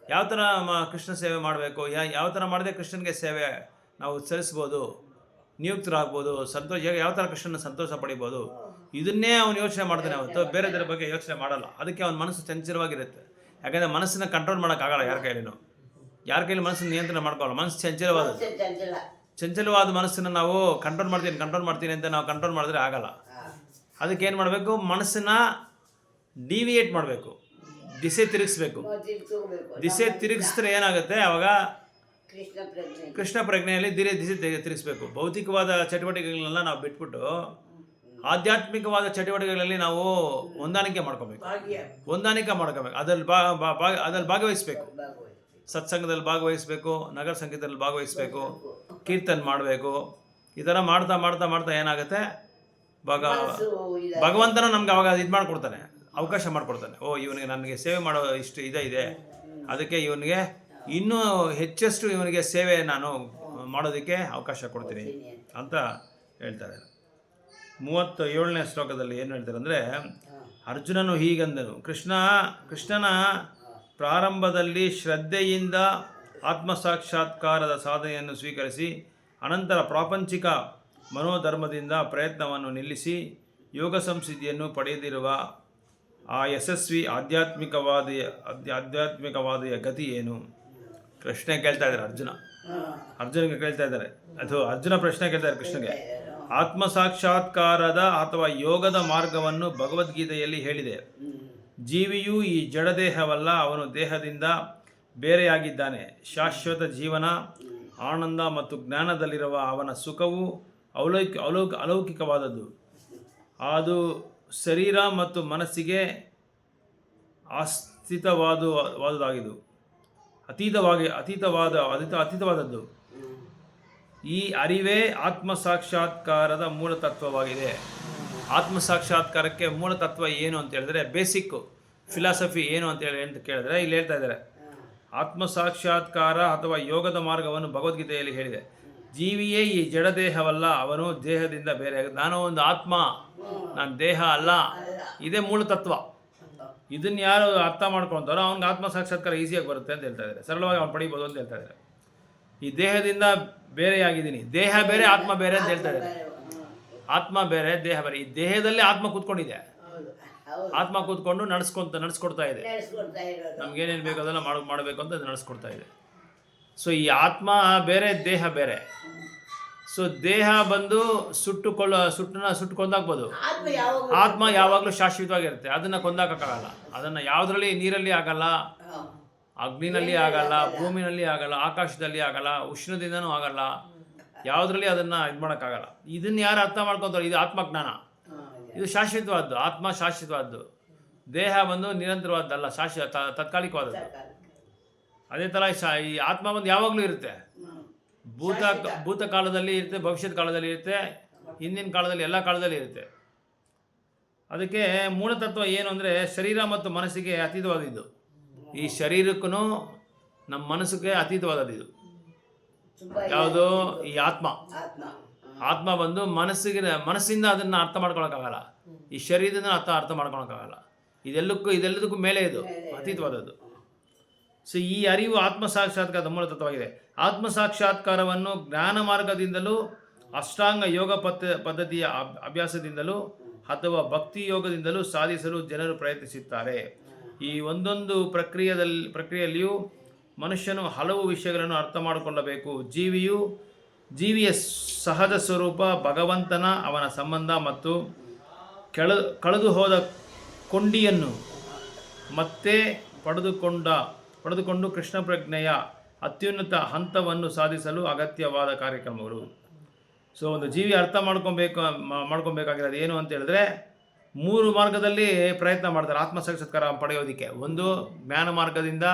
ಯಾವ ಥರ ಕೃಷ್ಣ ಸೇವೆ ಮಾಡಬೇಕು, ಯಾವ ಥರ ಮಾಡಿದ್ರೆ ಕೃಷ್ಣನಿಗೆ ಸೇವೆ ನಾವು ಸಲ್ಲಿಸ್ಬೋದು, ನಿಯುಕ್ತರಾಗ್ಬೋದು, ಯಾವ ಥರ ಕೃಷ್ಣನ ಸಂತೋಷ ಪಡಿಬೋದು, ಇದನ್ನೇ ಅವನು ಯೋಚನೆ ಮಾಡ್ತಾನೆ ಹೊರತು ಬೇರೆದರ ಬಗ್ಗೆ ಯೋಚನೆ ಮಾಡಲ್ಲ. ಅದಕ್ಕೆ ಅವನ ಮನಸ್ಸು ಚಂಚಲವಾಗಿರುತ್ತೆ. ಯಾಕಂದರೆ ಮನಸ್ಸನ್ನು ಕಂಟ್ರೋಲ್ ಮಾಡೋಕ್ಕಾಗಲ್ಲ ಯಾರ ಕೈಲಿ ಮನಸ್ಸನ್ನು ನಿಯಂತ್ರಣ ಮಾಡ್ಕೊಳ್ಳಲ್ಲ. ಮನಸ್ಸು ಚಂಚಲವಾದ ಮನಸ್ಸನ್ನು ನಾವು ಕಂಟ್ರೋಲ್ ಮಾಡ್ತೀನಿ ಅಂತ ನಾವು ಕಂಟ್ರೋಲ್ ಮಾಡಿದ್ರೆ ಆಗಲ್ಲ. ಅದಕ್ಕೆ ಏನು ಮಾಡಬೇಕು, ಮನಸ್ಸನ್ನು ಡಿವಿಯೇಟ್ ಮಾಡಬೇಕು, ದಿಸೆ ತಿರುಗಿಸ್ಬೇಕು. ದಿಸೆ ತಿರುಗಿಸಿದ್ರೆ ಏನಾಗುತ್ತೆ, ಆವಾಗ ಕೃಷ್ಣ ಪ್ರಜ್ಞೆಯಲ್ಲಿ ದಿಸೆ ತಿರುಗಿಸ್ಬೇಕು. ಭೌತಿಕವಾದ ಚಟುವಟಿಕೆಗಳನ್ನೆಲ್ಲ ನಾವು ಬಿಟ್ಬಿಟ್ಟು ಆಧ್ಯಾತ್ಮಿಕವಾದ ಚಟುವಟಿಕೆಗಳಲ್ಲಿ ನಾವು ಹೊಂದಾಣಿಕೆ ಮಾಡ್ಕೋಬೇಕು. ಅದ್ರಲ್ಲಿ ಭಾಗವಹಿಸಬೇಕು. ಸತ್ಸಂಗದಲ್ಲಿ ಭಾಗವಹಿಸಬೇಕು, ನಗರ ಸಂಗೀತದಲ್ಲಿ ಭಾಗವಹಿಸಬೇಕು, ಕೀರ್ತನೆ ಮಾಡಬೇಕು. ಈ ಥರ ಮಾಡ್ತಾ ಏನಾಗುತ್ತೆ, ಭಗವಂತನ ನಮ್ಗೆ ಅವಾಗ ಇದು ಮಾಡಿಕೊಡ್ತಾನೆ, ಅವಕಾಶ ಮಾಡಿಕೊಡ್ತಾನೆ. ಇವನಿಗೆ ನನಗೆ ಸೇವೆ ಮಾಡೋ ಇಷ್ಟು ಇದೆ, ಅದಕ್ಕೆ ಇವನಿಗೆ ಇನ್ನೂ ಹೆಚ್ಚೆಷ್ಟು ಇವನಿಗೆ ಸೇವೆ ನಾನು ಮಾಡೋದಕ್ಕೆ ಅವಕಾಶ ಕೊಡ್ತೀನಿ ಅಂತ ಹೇಳ್ತಾರೆ. 37ನೇ ಶ್ಲೋಕದಲ್ಲಿ ಏನು ಹೇಳ್ತಾರೆ ಅಂದರೆ, ಅರ್ಜುನನು ಹೀಗಂದನು, ಕೃಷ್ಣನ ಪ್ರಾರಂಭದಲ್ಲಿ ಶ್ರದ್ಧೆಯಿಂದ ಆತ್ಮಸಾಕ್ಷಾತ್ಕಾರದ ಸಾಧನೆಯನ್ನು ಸ್ವೀಕರಿಸಿ ಅನಂತರ ಪ್ರಾಪಂಚಿಕ ಮನೋಧರ್ಮದಿಂದ ಪ್ರಯತ್ನವನ್ನು ನಿಲ್ಲಿಸಿ ಯೋಗ ಸಂಸಿದ್ಧಿಯನ್ನು ಪಡೆದಿರುವ ಆ ಯಶಸ್ವಿ ಆಧ್ಯಾತ್ಮಿಕವಾದಿಯ ಗತಿ ಏನು? ಪ್ರಶ್ನೆ ಕೇಳ್ತಾ ಇದ್ದಾರೆ ಅರ್ಜುನಿಗೆ ಕೇಳ್ತಾ ಇದ್ದಾರೆ. ಅರ್ಜುನ ಪ್ರಶ್ನೆ ಕೇಳ್ತಾರೆ ಕೃಷ್ಣಗೆ. ಆತ್ಮಸಾಕ್ಷಾತ್ಕಾರದ ಅಥವಾ ಯೋಗದ ಮಾರ್ಗವನ್ನು ಭಗವದ್ಗೀತೆಯಲ್ಲಿ ಹೇಳಿದೆ. ಜೀವಿಯು ಈ ಜಡದೇಹವಲ್ಲ, ಅವನು ದೇಹದಿಂದ ಬೇರೆಯಾಗಿದ್ದಾನೆ. ಶಾಶ್ವತ ಜೀವನ, ಆನಂದ ಮತ್ತು ಜ್ಞಾನದಲ್ಲಿರುವ ಅವನ ಸುಖವು ಅಲೌಕಿಕವಾದದ್ದು. ಅದು ಶರೀರ ಮತ್ತು ಮನಸ್ಸಿಗೆ ಅತೀತವಾದದ್ದು. ಈ ಅರಿವೇ ಆತ್ಮಸಾಕ್ಷಾತ್ಕಾರದ ಮೂಲ ತತ್ವವಾಗಿದೆ. ಆತ್ಮಸಾಕ್ಷಾತ್ಕಾರಕ್ಕೆ ಮೂಲ ತತ್ವ ಏನು ಅಂತ ಹೇಳಿದ್ರೆ, ಬೇಸಿಕ್ ಫಿಲಾಸಫಿ ಏನು ಅಂತ ಕೇಳಿದ್ರೆ ಇಲ್ಲಿ ಹೇಳ್ತಾ ಇದ್ದಾರೆ, ಆತ್ಮಸಾಕ್ಷಾತ್ಕಾರ ಅಥವಾ ಯೋಗದ ಮಾರ್ಗವನ್ನು ಭಗವದ್ಗೀತೆಯಲ್ಲಿ ಹೇಳಿದೆ. ಜೀವಿಯೇ ಈ ಜಡದೇಹವಲ್ಲ, ಅವನು ದೇಹದಿಂದ ಬೇರೆ. ನಾನು ಒಂದು ಆತ್ಮ, ನಾನು ದೇಹ ಅಲ್ಲ, ಇದೇ ಮೂಲ ತತ್ವ. ಇದನ್ನು ಯಾರು ಅರ್ಥ ಮಾಡ್ಕೊತಾರೋ ಅವ್ನಿಗೆ ಆತ್ಮ ಸಾಕ್ಷಾತ್ಕಾರ ಈಸಿಯಾಗಿ ಬರುತ್ತೆ ಅಂತ ಹೇಳ್ತಾ ಇದ್ದಾರೆ. ಸರಳವಾಗಿ ಅವ್ನು ಪಡಿಬೋದು ಅಂತ ಹೇಳ್ತಾ ಇದ್ದಾರೆ. ಈ ದೇಹದಿಂದ ಬೇರೆಯಾಗಿದ್ದೀನಿ, ದೇಹ ಬೇರೆ ಆತ್ಮ ಬೇರೆ ಅಂತ ಹೇಳ್ತಾ ಇದ್ದಾರೆ. ಆತ್ಮ ಬೇರೆ ದೇಹ ಬೇರೆ. ಈ ದೇಹದಲ್ಲಿ ಆತ್ಮ ಕೂತ್ಕೊಂಡಿದೆ, ಆತ್ಮ ಕೂತ್ಕೊಂಡು ನಡೆಸ್ಕೊಡ್ತಾ ಇದೆ. ನಮ್ಗೇನೇನು ಬೇಕು ಅದೆಲ್ಲ ಮಾಡಬೇಕು ಅಂತ ಅದು ನಡೆಸ್ಕೊಡ್ತಾ ಇದೆ. ಸೊ ಈ ಆತ್ಮ ಬೇರೆ, ದೇಹ ಬೇರೆ. ಸೊ ದೇಹ ಬಂದು ಸುಟ್ಟು ಕೊಂದಾಕ್ಬೋದು. ಆತ್ಮ ಯಾವಾಗಲೂ ಶಾಶ್ವತವಾಗಿರುತ್ತೆ, ಅದನ್ನು ಕೊಂದಾಕಕ್ಕಾಗಲ್ಲ. ಅದನ್ನು ಯಾವುದರಲ್ಲಿ, ನೀರಲ್ಲಿ ಆಗಲ್ಲ, ಅಗ್ನಿನಲ್ಲಿ ಆಗಲ್ಲ, ಭೂಮಿನಲ್ಲಿ ಆಗಲ್ಲ, ಆಕಾಶದಲ್ಲಿ ಆಗಲ್ಲ, ಉಷ್ಣದಿಂದನೂ ಆಗಲ್ಲ, ಯಾವುದರಲ್ಲಿ ಅದನ್ನು ಇದು ಮಾಡೋಕ್ಕಾಗಲ್ಲ. ಇದನ್ನು ಯಾರು ಅರ್ಥ ಮಾಡ್ಕೊತಾರೆ, ಇದು ಆತ್ಮಜ್ಞಾನ. ಇದು ಶಾಶ್ವತವಾದ್ದು, ಆತ್ಮ ಶಾಶ್ವತವಾದ್ದು. ದೇಹ ಬಂದು ನಿರಂತರವಾದ್ದಲ್ಲ, ತಾತ್ಕಾಲಿಕವಾದದ್ದು. ಅದೇ ಥರ ಈ ಆತ್ಮ ಬಂದು ಯಾವಾಗಲೂ ಇರುತ್ತೆ. ಭೂತಕಾಲದಲ್ಲಿ ಇರುತ್ತೆ, ಭವಿಷ್ಯದ ಕಾಲದಲ್ಲಿ ಇರುತ್ತೆ, ಹಿಂದಿನ ಕಾಲದಲ್ಲಿ, ಎಲ್ಲ ಕಾಲದಲ್ಲಿ ಇರುತ್ತೆ. ಅದಕ್ಕೆ ಮೂಲತತ್ವ ಏನು ಅಂದರೆ ಶರೀರ ಮತ್ತು ಮನಸ್ಸಿಗೆ ಅತೀತವಾದದ್ದು. ಈ ಶರೀರಕ್ಕೂ ನಮ್ಮ ಮನಸ್ಸಿಗೆ ಅತೀತವಾದದ್ದು ಯಾವುದು? ಈ ಆತ್ಮ ಬಂದು ಮನಸ್ಸಿಂದ ಅದನ್ನು ಅರ್ಥ ಮಾಡ್ಕೊಳಕ್ಕಾಗಲ್ಲ, ಈ ಶರೀರದಿಂದ ಅರ್ಥ ಮಾಡ್ಕೊಳಕ್ಕಾಗಲ್ಲ. ಇದೆಲ್ಲದಕ್ಕೂ ಮೇಲೆ ಇದು ಅತೀತವಾದದ್ದು. ಸೊ ಈ ಅರಿವು ಆತ್ಮ ಸಾಕ್ಷಾತ್ಕಾರದ ಮೂಲತತ್ವವಾಗಿದೆ. ಆತ್ಮ ಸಾಕ್ಷಾತ್ಕಾರವನ್ನು ಜ್ಞಾನ ಮಾರ್ಗದಿಂದಲೂ, ಅಷ್ಟಾಂಗ ಯೋಗ ಪದ್ಧತಿಯ ಅಭ್ಯಾಸದಿಂದಲೂ ಅಥವಾ ಭಕ್ತಿ ಯೋಗದಿಂದಲೂ ಸಾಧಿಸಲು ಜನರು ಪ್ರಯತ್ನಿಸುತ್ತಾರೆ. ಈ ಒಂದೊಂದು ಪ್ರಕ್ರಿಯೆಯಲ್ಲಿಯೂ ಮನುಷ್ಯನು ಹಲವು ವಿಷಯಗಳನ್ನು ಅರ್ಥ ಮಾಡಿಕೊಳ್ಳಬೇಕು. ಜೀವಿಯ ಸಹಜ ಸ್ವರೂಪ, ಭಗವಂತನ, ಅವನ ಸಂಬಂಧ ಮತ್ತು ಕಳೆದು ಹೋದ ಕೊಂಡಿಯನ್ನು ಮತ್ತೆ ಪಡೆದುಕೊಂಡು ಕೃಷ್ಣ ಪ್ರಜ್ಞೆಯ ಅತ್ಯುನ್ನತ ಹಂತವನ್ನು ಸಾಧಿಸಲು ಅಗತ್ಯವಾದ ಕಾರ್ಯಕ್ರಮಗಳು. ಸೊ ಒಂದು ಜೀವಿ ಅರ್ಥ ಮಾಡ್ಕೊಬೇಕಾಗಿರೋದು ಏನು ಅಂತ ಹೇಳಿದ್ರೆ, 3 ಮಾರ್ಗದಲ್ಲಿ ಪ್ರಯತ್ನ ಮಾಡ್ತಾರೆ ಆತ್ಮ ಸಾಕ್ಷಾತ್ಕಾರ ಪಡೆಯೋದಕ್ಕೆ. ಒಂದು ಜ್ಞಾನ ಮಾರ್ಗದಿಂದ,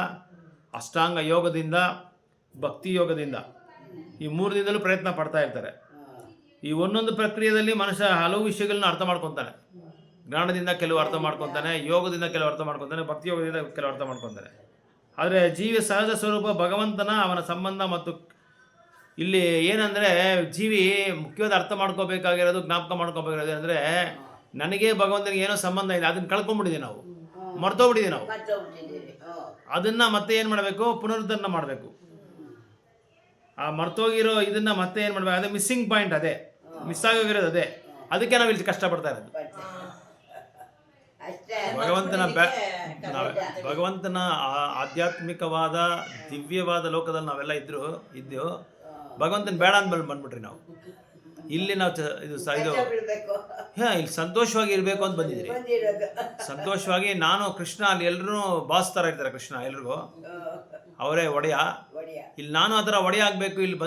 ಅಷ್ಟಾಂಗ ಯೋಗದಿಂದ, ಭಕ್ತಿ ಯೋಗದಿಂದ. ಈ 3 ದಿನದಲ್ಲೂ ಪ್ರಯತ್ನ ಪಡ್ತಾ ಇರ್ತಾರೆ. ಈ ಒಂದೊಂದು ಪ್ರಕ್ರಿಯೆಯಲ್ಲಿ ಮನುಷ್ಯ ಹಲವು ವಿಷಯಗಳನ್ನ ಅರ್ಥ ಮಾಡ್ಕೊತಾನೆ. ಜ್ಞಾನದಿಂದ ಕೆಲವು ಅರ್ಥ ಮಾಡ್ಕೊತಾನೆ, ಯೋಗದಿಂದ ಕೆಲವು ಅರ್ಥ ಮಾಡ್ಕೊತಾನೆ, ಭಕ್ತಿ ಯೋಗದಿಂದ ಕೆಲವು ಅರ್ಥ ಮಾಡ್ಕೊತಾನೆ. ಆದರೆ ಜೀವಿಯ ಸಹಜ ಸ್ವರೂಪ, ಭಗವಂತನ, ಅವನ ಸಂಬಂಧ ಮತ್ತು ಇಲ್ಲಿ ಏನಂದರೆ ಜೀವಿ ಮುಖ್ಯವಾದ ಅರ್ಥ ಮಾಡ್ಕೋಬೇಕಾಗಿರೋದು, ಜ್ಞಾಪಕ ಮಾಡ್ಕೋಬೇಕಾಗಿರೋದು ಅಂದರೆ, ನನಗೆ ಭಗವಂತನಿಗೆ ಏನೋ ಸಂಬಂಧ ಇದೆ, ಅದನ್ನು ಕಳ್ಕೊಂಡ್ಬಿಟ್ಟಿದ್ದೀವಿ ನಾವು, ಮರ್ತೋಗ್ಬಿಟ್ಟಿದ್ದೀವಿ ನಾವು. ಅದನ್ನು ಮತ್ತೆ ಏನು ಮಾಡಬೇಕು? ಪುನರುದ್ಧಾರ ಮಾಡಬೇಕು. ಆ ಮರ್ತೋಗಿರೋ ಇದನ್ನು ಮತ್ತೆ ಏನು ಮಾಡಬೇಕು? ಅದೇ ಮಿಸ್ಸಿಂಗ್ ಪಾಯಿಂಟ್, ಅದೇ ಮಿಸ್ ಆಗೋಗಿರೋದು ಅದೇ. ಅದಕ್ಕೆ ನಾವು ಇಲ್ಲಿ ಕಷ್ಟಪಡ್ತಾ ಇರೋದು. ಭಗವಂತನ ಆಧ್ಯಾತ್ಮಿಕವಾದ ದಿವ್ಯವಾದ ಲೋಕದಲ್ಲಿ ನಾವೆಲ್ಲ ಇದ್ದೆವು. ಭಗವಂತನ ಬೇಡ ಅಂತ ಬಂದ್ಬಿಟ್ರಿ ನಾವು. ಇಲ್ಲಿ ನಾವು ಇಲ್ಲಿ ಸಂತೋಷವಾಗಿ ಇರಬೇಕು ಅಂತ ಬಂದಿದ್ರಿ. ಸಂತೋಷವಾಗಿ ನಾನು ಕೃಷ್ಣ, ಅಲ್ಲಿ ಎಲ್ಲರೂ ಬಾಸ್ ಥರ ಇರ್ತಾರೆ ಕೃಷ್ಣ ಎಲ್ರಿಗೂ, ಅವರೇ ಒಡೆಯ. ಇಲ್ಲಿ ನಾನು ಆ ಥರ ಒಡೆಯ ಆಗಬೇಕು. ಇಲ್ಲಿ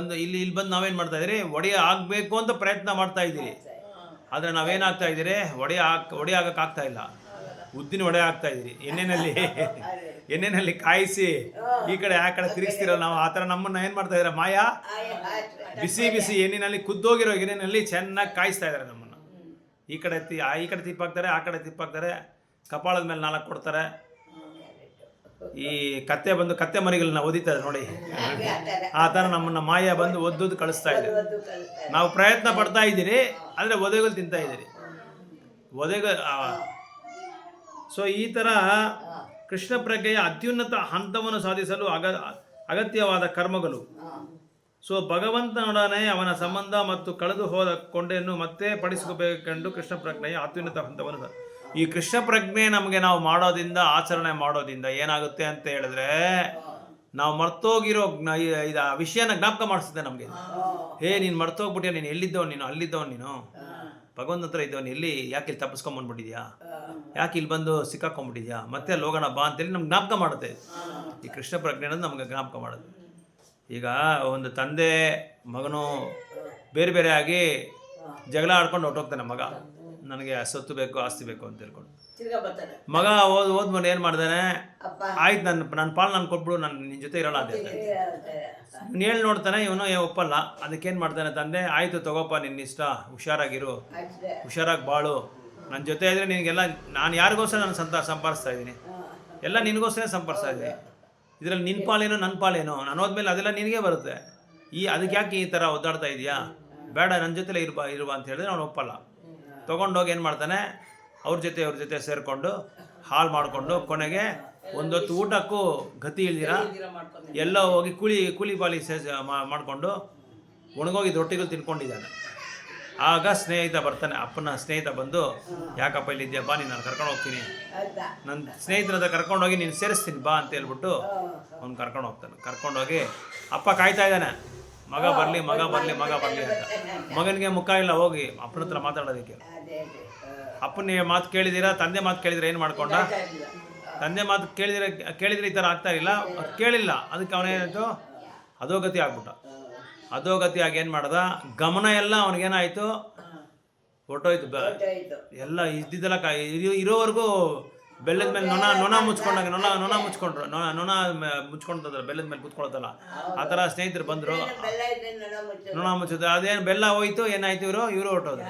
ಬಂದು ನಾವೇನು ಮಾಡ್ತಾ ಇದ್ದೀರಿ? ಒಡೆಯ ಆಗಬೇಕು ಅಂತ ಪ್ರಯತ್ನ ಮಾಡ್ತಾ ಇದ್ದೀರಿ. ಆದರೆ ನಾವೇನಾಗ್ತಾ ಇದ್ದೀರಿ? ಒಡೆಯ ಆಗಕ್ಕಾಗ್ತಾ ಇಲ್ಲ. ಉದ್ದಿನ ಒಡೆ ಆಗ್ತಾ ಇದ್ದೀರಿ. ಎಣ್ಣೆನಲ್ಲಿ ಕಾಯಿಸಿ ಈ ಕಡೆ ಆ ಕಡೆ ತಿರುಗಿಸ್ತಿರಲ್ಲ ನಾವು, ಆ ಥರ ನಮ್ಮನ್ನು ಏನು ಮಾಡ್ತಾ ಇದ್ದಾರೆ? ಮಾಯಾ ಬಿಸಿ ಎಣ್ಣೆನಲ್ಲಿ ಕುದ್ದೋಗಿರೋ ಎಣ್ಣೆನಲ್ಲಿ ಚೆನ್ನಾಗಿ ಕಾಯಿಸ್ತಾ ಇದ್ದಾರೆ ನಮ್ಮನ್ನು. ಈ ಕಡೆ ತಿಪ್ಪಾಕ್ತಾರೆ, ಆ ಕಡೆ ತಿಪ್ಪಾಕ್ತಾರೆ, ಕಪಾಳದ ಮೇಲೆ 4 ಕೊಡ್ತಾರೆ. ಈ ಕತ್ತೆ ಮರಿಗಳನ್ನ ಒದಿತಾರೆ ನೋಡಿ, ಆ ಥರ ನಮ್ಮನ್ನು ಮಾಯಾ ಬಂದು ಒದ್ದು ಕಳಿಸ್ತಾ ಇದೆ. ನಾವು ಪ್ರಯತ್ನ ಪಡ್ತಾ ಇದ್ದೀರಿ, ಆದರೆ ಒದೆಗಳು ತಿಂತಾ ಇದ್ದೀರಿ. ಸೊ ಈ ಥರ ಕೃಷ್ಣ ಪ್ರಜ್ಞೆಯ ಅತ್ಯುನ್ನತ ಹಂತವನ್ನು ಸಾಧಿಸಲು ಅಗತ್ಯವಾದ ಕರ್ಮಗಳು. ಸೊ ಭಗವಂತನೊಡನೆ ಅವನ ಸಂಬಂಧ ಮತ್ತು ಕಳೆದು ಹೋದ ಕೊಂಡಿಯನ್ನು ಮತ್ತೆ ಪಡಿಸಿಕೋಬೇಕೆಂದು ಕೃಷ್ಣ ಪ್ರಜ್ಞೆಯ ಅತ್ಯುನ್ನತ ಹಂತವನ್ನು. ಈ ಕೃಷ್ಣ ಪ್ರಜ್ಞೆ ನಮಗೆ ನಾವು ಆಚರಣೆ ಮಾಡೋದ್ರಿಂದ ಏನಾಗುತ್ತೆ ಅಂತ ಹೇಳಿದ್ರೆ, ನಾವು ಮರ್ತೋಗಿರೋ ವಿಷಯನ ಜ್ಞಾಪಕ ಮಾಡಿಸುತ್ತೆ ನಮಗೆ. ನೀನು ಮರ್ತೋಗ್ಬಿಟ್ಟಿಯ, ನೀನು ಎಲ್ಲಿದ್ದವ್, ನೀನು ಅಲ್ಲಿದ್ದವ್, ನೀನು ಭಗವಂತ ಹತ್ರ ಇದ್ದವನು, ಯಾಕೆ ಇಲ್ಲಿ ತಪ್ಪಿಸ್ಕೊಂಬಂದ್ಬಿಟ್ಟಿದ್ಯಾ, ಯಾಕೆ ಇಲ್ಲಿ ಬಂದು ಸಿಕ್ಕಾಕೊಂಡ್ಬಿಟ್ಟಿದ್ಯಾ, ಮತ್ತೆ ಲೋಗಣ ಬಾ ಅಂತೇಳಿ ನಮ್ಗೆ ಜ್ಞಾಪಕ ಮಾಡುತ್ತೆ. ಈ ಕೃಷ್ಣ ಪ್ರಜ್ಞೆ ಅನ್ನೋದು ನಮಗೆ ಜ್ಞಾಪಕ ಮಾಡುತ್ತೆ. ಈಗ ಒಂದು ತಂದೆ ಮಗನು ಬೇರೆ ಆಗಿ ಜಗಳ ಆಡ್ಕೊಂಡು ಹೊರಟೋಗ್ತಾನೆ. ಮಗ ನನಗೆ ಸೊತ್ತು ಬೇಕು, ಆಸ್ತಿ ಬೇಕು ಅಂತ ಹೇಳ್ಕೊಂಡು ಮಗ ಓದ್ಕೊಂಡು ಏನು ಮಾಡ್ತಾನೆ? ಆಯ್ತು, ನನ್ನ ಪಾಲು ನಾನು ಕೊಟ್ಬಿಡು, ನಾನು ನಿನ್ನ ಜೊತೆ ಇರೋಲ್ಲ ಅಂತ ಹೇಳ್ತಾನೆ. ಇವ್ನು ಹೇಳಿ ನೋಡ್ತಾನೆ, ಇವನು ಒಪ್ಪಲ್ಲ. ಅದಕ್ಕೇನು ಮಾಡ್ತಾನೆ ತಂದೆ? ಆಯಿತು ತಗೋಪ್ಪ, ನಿನ್ನ ಇಷ್ಟ, ಹುಷಾರಾಗಿರು, ಹುಷಾರಾಗಿ ಬಾಳು, ನನ್ನ ಜೊತೆ ಇದ್ದರೆ ನಿನಗೆಲ್ಲ, ನಾನು ಯಾರಿಗೋಸ್ಕರ ನಾನು ಸಂಪಾದಿಸ್ತಾ ಇದ್ದೀನಿ, ಎಲ್ಲ ನಿನಗೋಸ್ಕರ ಸಂಪಾದಿಸ್ತಾ ಇದ್ದೀನಿ. ಇದರಲ್ಲಿ ನಿನ್ನ ಪಾಲೇನೋ ನನ್ನ ಪಾಲೇನೋ, ನಾನು ಹೋದ್ಮೇಲೆ ಅದೆಲ್ಲ ನಿನಗೆ ಬರುತ್ತೆ. ಅದಕ್ಕೆ ಯಾಕೆ ಈ ಥರ ಒದ್ದಾಡ್ತಾ ಇದೆಯಾ? ಬೇಡ, ನನ್ನ ಜೊತೆಲೇ ಇರುವ ಅಂತ ಹೇಳಿದ್ರೆ ಅವನು ಒಪ್ಪಲ್ಲ. ತೊಗೊಂಡೋಗಿ ಏನು ಮಾಡ್ತಾನೆ? ಅವ್ರ ಜೊತೆ ಸೇರಿಕೊಂಡು ಹಾಳು ಮಾಡಿಕೊಂಡು ಕೊನೆಗೆ ಒಂದೊತ್ತು ಊಟಕ್ಕೂ ಗತಿ ಇಲ್ದಿರ ಎಲ್ಲ ಹೋಗಿ ಕೂಲಿ ಬಾಲಿ ಮಾಡಿಕೊಂಡು ಒಣಗೋಗಿದ್ದ ರೊಟ್ಟಿಗಳು ತಿನ್ಕೊಂಡಿದ್ದಾನೆ. ಆಗ ಸ್ನೇಹಿತ ಬರ್ತಾನೆ, ಅಪ್ಪನ ಸ್ನೇಹಿತ ಬಂದು, ಯಾಕಪ್ಪ ಇಲ್ಲಿದ್ಯಾ, ಬಾ ನೀನು ನಾನು ಕರ್ಕೊಂಡು ಹೋಗ್ತೀನಿ, ನನ್ನ ಸ್ನೇಹಿತರ ಹತ್ರ ಕರ್ಕೊಂಡೋಗಿ ನೀನು ಸೇರಿಸ್ತೀನಿ ಬಾ ಅಂತ ಹೇಳ್ಬಿಟ್ಟು ಅವ್ನು ಕರ್ಕೊಂಡು ಹೋಗ್ತಾನೆ. ಕರ್ಕೊಂಡೋಗಿ ಅಪ್ಪ ಕಾಯ್ತಾ ಇದ್ದಾನೆ, ಮಗ ಬರಲಿ ಮಗ ಬರಲಿ ಮಗ ಬರಲಿ ಅಂತ. ಮಗನಿಗೆ ಮುಖ ಇಲ್ಲ ಹೋಗಿ ಅಪ್ಪನ ಹತ್ರ ಮಾತಾಡೋದಕ್ಕೆ. ಅಪ್ಪನ ಮಾತು ಕೇಳಿದ್ದೀರಾ, ತಂದೆ ಮಾತು ಕೇಳಿದ್ರೆ ಏನು ಮಾಡ್ಕೊಂಡ? ತಂದೆ ಮಾತು ಕೇಳಿದ್ರೆ ಈ ಥರ ಆಗ್ತಾ ಇಲ್ಲ, ಕೇಳಿಲ್ಲ. ಅದಕ್ಕೆ ಅವನೇನಾಯಿತು, ಅಧೋಗತಿ ಆಗ್ಬಿಟ್ಟ. ಅಧೋಗತಿ ಆಗಿ ಏನು ಮಾಡ್ದ, ಗಮನ ಎಲ್ಲ ಅವನಿಗೇನಾಯಿತು, ಹೊಟ್ಟೋಯ್ತು. ಎಲ್ಲ ಇದ್ದಿದ್ದೆಲ್ಲ ಇರೋವರೆಗೂ ಬೆಲ್ಲದ ಮೇಲೆ ನೊಣ ಮುಚ್ಕೊಂಡಾಗ ನೊಣ ಮುಚ್ಕೊಂಡ್ರು, ನೊಣ ಮುಚ್ಕೊಂಡ್ರೆ ಬೆಲ್ಲದ ಮೇಲೆ ಕುತ್ಕೊಳ್ತಲ್ಲ, ಆ ಥರ ಸ್ನೇಹಿತರು ಬಂದರು, ನೊಣ ಮುಚ್ಚಿದ್ರು. ಅದೇನು ಬೆಲ್ಲ ಹೋಯ್ತು, ಏನಾಯ್ತು, ಇವರು ಹೊಟ್ಟೋದು.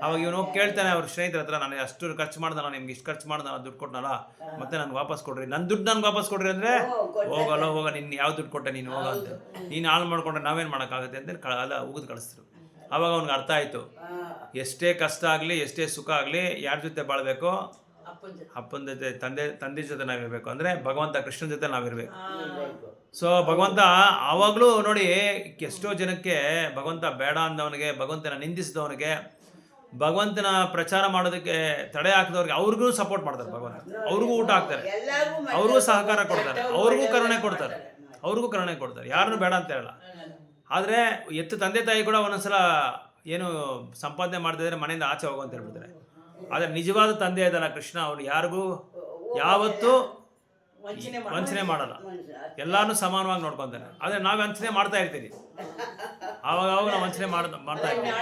ಅವಾಗ ಇವನು ಹೋಗಿ ಕೇಳ್ತಾನೆ ಅವ್ರ ಸ್ನೇಹಿತರ ಹತ್ರ, ನಾನು ಅಷ್ಟು ಖರ್ಚು ಮಾಡ್ದೆ, ನಾನು ನಿಮ್ಗೆ ಇಷ್ಟು ಖರ್ಚು ಮಾಡ್ದೆ, ನಾನು ದುಡ್ಡು ಕೊಟ್ಟನಲ್ಲ, ಮತ್ತೆ ನನಗೆ ವಾಪಸ್ ಕೊಡ್ರಿ, ನನ್ನ ದುಡ್ಡು ನನಗೆ ವಾಪಸ್ ಕೊಡ್ರಿ ಅಂದರೆ, ಹೋಗ ನಿನ್ನ ಯಾವ ದುಡ್ಡು ಕೊಟ್ಟೆ ನೀನು, ಹೋಗ ಅಂತ. ನೀನು ಹಾಳು ಮಾಡ್ಕೊಂಡ್ರೆ ನಾವೇನು ಮಾಡೋಕ್ಕಾಗುತ್ತೆ ಅಂತ ಅಲ್ಲ ಉಗಿದು ಕಳಿಸ್ರು. ಆವಾಗ ಅವ್ನಿಗೆ ಅರ್ಥ ಆಯಿತು, ಎಷ್ಟೇ ಕಷ್ಟ ಆಗಲಿ ಎಷ್ಟೇ ಸುಖ ಆಗಲಿ ಯಾರ ಜೊತೆ ಬಾಳ್ಬೇಕು, ಅಪ್ಪನ ಜೊತೆ, ತಂದೆ ಜೊತೆ ನಾವಿರಬೇಕು. ಅಂದರೆ ಭಗವಂತ ಕೃಷ್ಣನ ಜೊತೆ ನಾವಿರಬೇಕು. ಸೊ ಭಗವಂತ ಆವಾಗಲೂ ನೋಡಿ, ಎಷ್ಟೋ ಜನಕ್ಕೆ ಭಗವಂತ ಬೇಡ ಅಂದವನಿಗೆ, ಭಗವಂತನ ನಿಂದಿಸಿದವನಿಗೆ, ಭಗವಂತನ ಪ್ರಚಾರ ಮಾಡೋದಕ್ಕೆ ತಡೆ ಹಾಕಿದವ್ರಿಗೆ ಅವ್ರಿಗೂ ಸಪೋರ್ಟ್ ಮಾಡ್ತಾರೆ ಭಗವಂತ. ಅವ್ರಿಗೂ ಊಟ ಹಾಕ್ತಾರೆ, ಅವ್ರಿಗೂ ಸಹಕಾರ ಕೊಡ್ತಾರೆ, ಅವ್ರಿಗೂ ಕರುಣೆ ಕೊಡ್ತಾರೆ, ಯಾರನ್ನೂ ಬೇಡ ಅಂತ ಹೇಳಲ್ಲ. ಆದರೆ ತಂದೆ ತಾಯಿ ಕೂಡ ಒಂದೊಂದ್ಸಲ ಏನು ಸಂಪಾದನೆ ಮಾಡದಿದ್ರೆ ಮನೆಯಿಂದ ಆಚೆ ಹೋಗೋ ಅಂತ ಹೇಳ್ಬಿಡ್ತಾರೆ. ಆದರೆ ನಿಜವಾದ ತಂದೆ ಇದಲ್ಲ ಕೃಷ್ಣ, ಅವನು ಯಾರಿಗೂ ಯಾವತ್ತೂ ವಂಚನೆ ಮಾಡಲ್ಲ, ಎಲ್ಲಾನು ಸಮಾನವಾಗಿ ನೋಡ್ಕೊಂತಾನೆ. ಆದರೆ ನಾವು ವಂಚನೆ ಮಾಡ್ತಾ ಇರ್ತೀವಿ, ಆವಾಗ ನಾವು ವಂಚನೆ ಮಾಡ್ತಾ ಇರ್ತೀವಿ,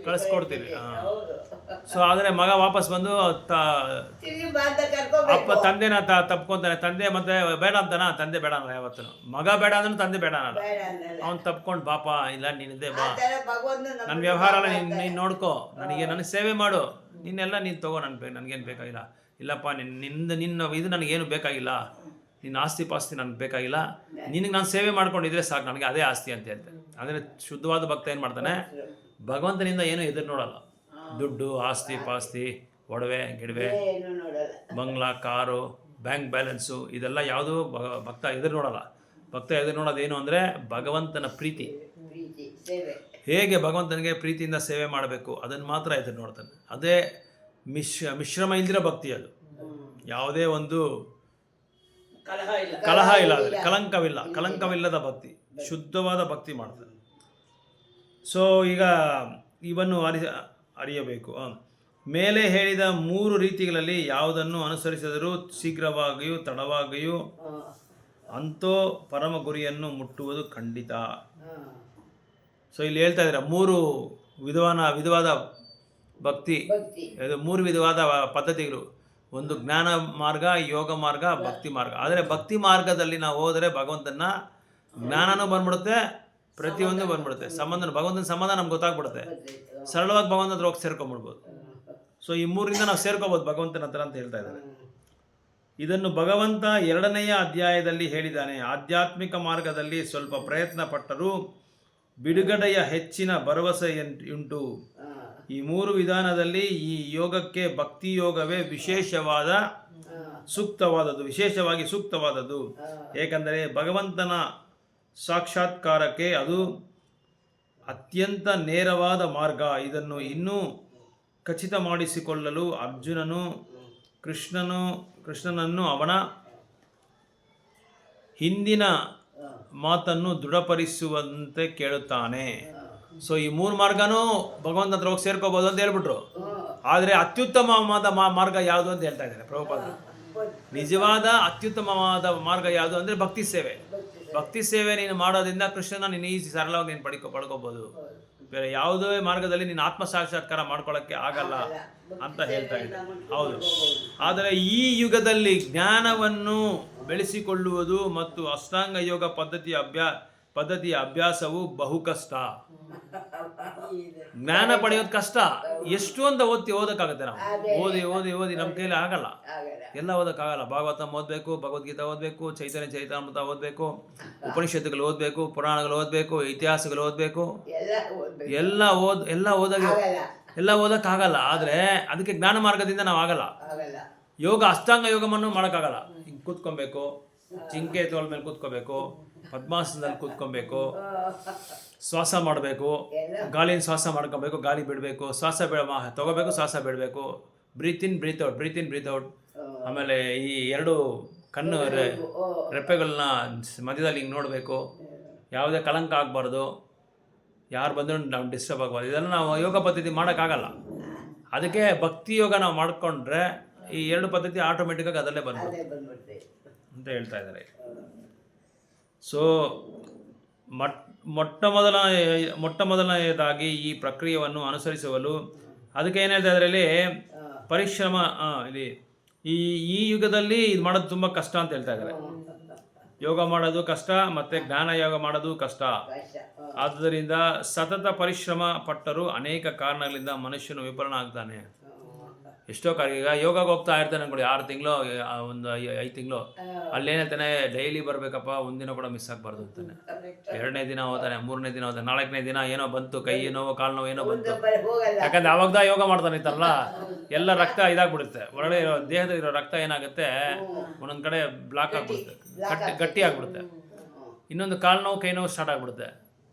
ಕಳಿಸ್ಕೊಡ್ತೀವಿ. ಸೊ ಆದರೆ ಮಗ ವಾಪಸ್ ಬಂದು ಅಪ್ಪ ತಂದೆನ ತಪ್ಕೊಂತಾನೆ. ತಂದೆ ಮತ್ತೆ ಬೇಡ ಅಂತಾನ, ತಂದೆ ಬೇಡ ಅನ್ನಲ್ಲ ಯಾವತ್ತೂ. ಮಗ ಬೇಡ ಅಂದ್ರೆ ತಂದೆ ಬೇಡ ಅನ್ನಲ್ಲ. ಅವ್ನು ತಪ್ಕೊಂಡು, ಬಾಪ ಇಲ್ಲ ನೀನಿದ್ದೆ ಬಾ, ನನ್ನ ವ್ಯವಹಾರ ಎಲ್ಲ ನೀನು ನೋಡ್ಕೋ, ನನಗೆ ಸೇವೆ ಮಾಡು, ನಿನ್ನೆಲ್ಲ ನೀನು ತಗೋ, ನನಗೇನು ಬೇಕಾಗಿಲ್ಲ. ಇಲ್ಲಪ್ಪ ನಿನ್ನ ಇದು ನನಗೇನು ಬೇಕಾಗಿಲ್ಲ, ನಿನ್ನ ಆಸ್ತಿ ಪಾಸ್ತಿ ನನಗೆ ಬೇಕಾಗಿಲ್ಲ, ನಿನಗೆ ನಾನು ಸೇವೆ ಮಾಡ್ಕೊಂಡಿದ್ರೆ ಸಾಕು, ನನಗೆ ಅದೇ ಆಸ್ತಿ ಅಂತ ಹೇಳ್ತಾನೆ. ಅಂದರೆ ಶುದ್ಧವಾದ ಭಕ್ತ ಏನು ಮಾಡ್ತಾನೆ, ಭಗವಂತನಿಂದ ಏನೂ ಎದುರು ನೋಡಲ್ಲ. ದುಡ್ಡು, ಆಸ್ತಿ ಪಾಸ್ತಿ, ಒಡವೆ ಗಿಡವೆ, ಬಂಗ್ಲಾ, ಕಾರು, ಬ್ಯಾಂಕ್ ಬ್ಯಾಲೆನ್ಸು, ಇದೆಲ್ಲ ಯಾವುದೂ ಭಕ್ತ ಎದುರು ನೋಡಲ್ಲ. ಭಕ್ತ ಎದುರು ನೋಡೋದೇನು ಅಂದರೆ ಭಗವಂತನ ಪ್ರೀತಿ. ಹೇಗೆ ಭಗವಂತನಿಗೆ ಪ್ರೀತಿಯಿಂದ ಸೇವೆ ಮಾಡಬೇಕು ಅದನ್ನು ಮಾತ್ರ ಎದುರು ನೋಡ್ತಾನೆ. ಅದೇ ಮಿಶ್ರಮ ಇಲ್ದಿರೋ ಭಕ್ತಿ. ಅದು ಯಾವುದೇ ಒಂದು ಕಲಹ ಇಲ್ಲ, ಅದರಲ್ಲಿ ಕಲಂಕವಿಲ್ಲದ ಭಕ್ತಿ, ಶುದ್ಧವಾದ ಭಕ್ತಿ ಮಾಡ್ತಾನೆ. ಸೊ ಈಗ ಇವನ್ನು ಅರಿಯಬೇಕು. ಮೇಲೆ ಹೇಳಿದ 3 ರೀತಿಗಳಲ್ಲಿ ಯಾವುದನ್ನು ಅನುಸರಿಸಿದರೂ ಶೀಘ್ರವಾಗಿಯೂ ತಡವಾಗಿಯೂ ಅಂತೋ ಪರಮ ಗುರಿಯನ್ನು ಮುಟ್ಟುವುದು ಖಂಡಿತ. ಸೊ ಇಲ್ಲಿ ಹೇಳ್ತಾ ಇದ್ದಾರೆ 3 ವಿಧವಾದ ಭಕ್ತಿ, 3 ವಿಧವಾದ ಪದ್ಧತಿಗಳು. ಒಂದು ಜ್ಞಾನ ಮಾರ್ಗ, ಯೋಗ ಮಾರ್ಗ, ಭಕ್ತಿ ಮಾರ್ಗ. ಆದರೆ ಭಕ್ತಿ ಮಾರ್ಗದಲ್ಲಿ ನಾವು ಹೋದರೆ ಭಗವಂತನ ಜ್ಞಾನನೂ ಬಂದ್ಬಿಡುತ್ತೆ, ಪ್ರತಿಯೊಂದು ಬಂದ್ಬಿಡುತ್ತೆ, ಭಗವಂತನ ಸಂಬಂಧ ನಮ್ಗೆ ಗೊತ್ತಾಗ್ಬಿಡುತ್ತೆ, ಸರಳವಾಗಿ ಭಗವಂತನ ಹತ್ರ ಹೋಗಿ ಸೇರ್ಕೊಂಡ್ಬಿಡ್ಬೋದು. ಸೊ ಈ 3ರಿಂದ ನಾವು ಸೇರ್ಕೋಬೋದು ಭಗವಂತನ ಹತ್ರ ಅಂತ ಹೇಳ್ತಾ ಇದ್ದಾರೆ. ಇದನ್ನು ಭಗವಂತ 2ನೇ ಅಧ್ಯಾಯದಲ್ಲಿ ಹೇಳಿದ್ದಾನೆ. ಆಧ್ಯಾತ್ಮಿಕ ಮಾರ್ಗದಲ್ಲಿ ಸ್ವಲ್ಪ ಪ್ರಯತ್ನ ಪಟ್ಟರೂ ಬಿಡುಗಡೆಯ ಹೆಚ್ಚಿನ ಭರವಸೆಯುಂಟು. ಈ 3 ವಿಧಾನದಲ್ಲಿ ಈ ಯೋಗಕ್ಕೆ ಭಕ್ತಿ ಯೋಗವೇ ವಿಶೇಷವಾಗಿ ಸೂಕ್ತವಾದದ್ದು. ಏಕೆಂದರೆ ಭಗವಂತನ ಸಾಕ್ಷಾತ್ಕಾರಕ್ಕೆ ಅದು ಅತ್ಯಂತ ನೇರವಾದ ಮಾರ್ಗ. ಇದನ್ನು ಇನ್ನೂ ಖಚಿತ ಮಾಡಿಸಿಕೊಳ್ಳಲು ಅರ್ಜುನನು ಕೃಷ್ಣನನ್ನು ಅವನ ಹಿಂದಿನ ಮಾತನ್ನು ದೃಢಪಡಿಸುವಂತೆ ಕೇಳುತ್ತಾನೆ. ಸೊ ಈ 3 ಮಾರ್ಗನೂ ಭಗವಂತ ಹತ್ರ ಹೋಗಿ ಸೇರ್ಕೋಬೋದು ಅಂತ ಹೇಳ್ಬಿಟ್ರು. ಆದರೆ ಅತ್ಯುತ್ತಮವಾದ ಮಾರ್ಗ ಯಾವುದು ಅಂತ ಹೇಳ್ತಾ ಇದ್ದಾರೆ ಪ್ರಭುಪಾದರು. ನಿಜವಾದ ಅತ್ಯುತ್ತಮವಾದ ಮಾರ್ಗ ಯಾವುದು ಅಂದರೆ ಭಕ್ತಿ ಸೇವೆ. ಭಕ್ತಿ ಸೇವೆ ನೀನು ಮಾಡೋದ್ರಿಂದ ಕೃಷ್ಣನ ನೀನು ಸರಳವಾಗಿ ನೀನು ಪಡ್ಕೋಬೋದು. ಬೇರೆ ಯಾವುದೇ ಮಾರ್ಗದಲ್ಲಿ ನೀನು ಆತ್ಮ ಸಾಕ್ಷಾತ್ಕಾರ ಮಾಡ್ಕೊಳ್ಳೋಕ್ಕೆ ಆಗಲ್ಲ ಅಂತ ಹೇಳ್ತಾ ಇದ್ದಾರೆ. ಹೌದು, ಆದರೆ ಈ ಯುಗದಲ್ಲಿ ಜ್ಞಾನವನ್ನು ಬೆಳೆಸಿಕೊಳ್ಳುವುದು ಮತ್ತು ಅಷ್ಟಾಂಗ ಯೋಗ ಪದ್ಧತಿಯ ಅಭ್ಯಾಸವು ಬಹು ಕಷ್ಟ. ಜ್ಞಾನ ಪಡೆಯೋದು ಕಷ್ಟ. ಎಷ್ಟು ಅಂತ ಓದಕ್ಕಾಗುತ್ತೆ ನಾವು? ಓದಿ ನಮ್ಮ ಕೈಲಿ ಆಗಲ್ಲ, ಎಲ್ಲ ಓದಕ್ಕಾಗಲ್ಲ. ಭಾಗವತ ಓದಬೇಕು, ಭಗವದ್ಗೀತಾ ಓದಬೇಕು, ಚೈತನ್ಯಮೃತ ಓದಬೇಕು, ಉಪನಿಷತ್ತುಗಳು ಓದಬೇಕು, ಪುರಾಣಗಳು ಓದಬೇಕು, ಇತಿಹಾಸಗಳು ಓದಬೇಕು, ಎಲ್ಲ ಓದಕ್ಕಾಗಲ್ಲ. ಆದರೆ ಅದಕ್ಕೆ ಜ್ಞಾನ ಮಾರ್ಗದಿಂದ ನಾವು ಆಗಲ್ಲ. ಯೋಗ ಅಷ್ಟಾಂಗ ಯೋಗವನ್ನು ಮಾಡೋಕ್ಕಾಗಲ್ಲ. ಹಿಂಗೆ ಕೂತ್ಕೊಬೇಕು, ಜಿಂಕೆ ತೋಳ ಮೇಲೆ ಕೂತ್ಕೋಬೇಕು, ಪದ್ಮಾಸನದಲ್ಲಿ ಕೂತ್ಕೊಬೇಕು, ಶ್ವಾಸ ಮಾಡಬೇಕು, ಗಾಳಿನ ಶ್ವಾಸ ಮಾಡ್ಕೊಬೇಕು, ಗಾಳಿ ಬಿಡಬೇಕು, ಶ್ವಾಸ ತಗೋಬೇಕು, ಶ್ವಾಸ ಬಿಡಬೇಕು, ಬ್ರೀತ್ ಇನ್ ಬ್ರೀತ್ ಔಟ್. ಆಮೇಲೆ ಈ ಎರಡು ಕಣ್ಣು ರೆಪ್ಪೆಗಳನ್ನ ಮಧ್ಯದಲ್ಲಿ ಹಿಂಗೆ ನೋಡಬೇಕು, ಯಾವುದೇ ಕಳಂಕ ಆಗಬಾರ್ದು, ಯಾರು ಬಂದರೂ ನಾವು ಡಿಸ್ಟರ್ಬ್ ಆಗಬಾರ್ದು. ಇದೆಲ್ಲ ನಾವು ಯೋಗ ಪದ್ಧತಿ ಮಾಡೋಕ್ಕಾಗಲ್ಲ. ಅದಕ್ಕೆ ಭಕ್ತಿ ಯೋಗ ನಾವು ಮಾಡಿಕೊಂಡ್ರೆ ಈ ಎರಡು ಪದ್ಧತಿ ಆಟೋಮೆಟಿಕ್ಕಾಗಿ ಅದರಲ್ಲೇ ಬಂದ್ಬಿಡುತ್ತೆ ಅಂತ ಹೇಳ್ತಾ ಇದ್ದಾರೆ. ಸೊ ಮೊಟ್ಟ ಮೊದಲನೆಯದಾಗಿ ಈ ಪ್ರಕ್ರಿಯೆಯನ್ನು ಅನುಸರಿಸುವಲು ಅದಕ್ಕೆ ಏನು ಹೇಳ್ತಾ ಇದರಲ್ಲಿ ಪರಿಶ್ರಮ ಇಲ್ಲಿ ಈ ಯುಗದಲ್ಲಿ ಇದು ಮಾಡೋದು ತುಂಬ ಕಷ್ಟ ಅಂತ ಹೇಳ್ತಾ ಇದ್ದಾರೆ. ಯೋಗ ಮಾಡೋದು ಕಷ್ಟ, ಮತ್ತು ಜ್ಞಾನ ಯೋಗ ಮಾಡೋದು ಕಷ್ಟ. ಆದ್ದರಿಂದ ಸತತ ಪರಿಶ್ರಮ ಪಟ್ಟರೂ ಅನೇಕ ಕಾರಣಗಳಿಂದ ಮನುಷ್ಯನು ವಿಫಲನ ಆಗ್ತಾನೆ. ಎಷ್ಟೋ ಈಗ ಯೋಗಕ್ಕೆ ಹೋಗ್ತಾ ಇರ್ತಾನೆ ಅನ್ಕೊಳ್ಳಿ, 6 ತಿಂಗಳು ಒಂದು 5 ತಿಂಗಳು, ಅಲ್ಲಿ ಏನೇಳ್ತಾನೆ ಡೈಲಿ ಬರಬೇಕಪ್ಪ, ಒಂದಿನ ಕೂಡ ಮಿಸ್ ಆಗಬಾರ್ದು ಅಂತಾನೆ. 2ನೇ ದಿನ ಹೋಗ್ತಾನೆ, 3ನೇ ದಿನ ಹೋಗ್ತಾನೆ, 4ನೇ ದಿನ ಏನೋ ಬಂತು, ಕೈ ನೋವು, ಕಾಲು ನೋವು ಏನೋ ಬಂತು. ಯಾಕಂದ್ರೆ ಅವಾಗದ ಯೋಗ ಮಾಡ್ತಾನೆ ಇರ್ತಾರಲ್ಲ, ಎಲ್ಲ ರಕ್ತ ಇದಾಗ್ಬಿಡುತ್ತೆ, ಒಳಗಡೆ ಇರೋ ದೇಹದಲ್ಲಿರೋ ರಕ್ತ ಏನಾಗುತ್ತೆ, ಒಂದೊಂದು ಕಡೆ ಬ್ಲಾಕ್ ಆಗ್ಬಿಡುತ್ತೆ, ಗಟ್ಟಿ ಆಗ್ಬಿಡುತ್ತೆ. ಇನ್ನೊಂದು ಕಾಲು ನೋವು, ಕೈ ನೋವು ಸ್ಟಾರ್ಟ್ ಆಗ್ಬಿಡುತ್ತೆ.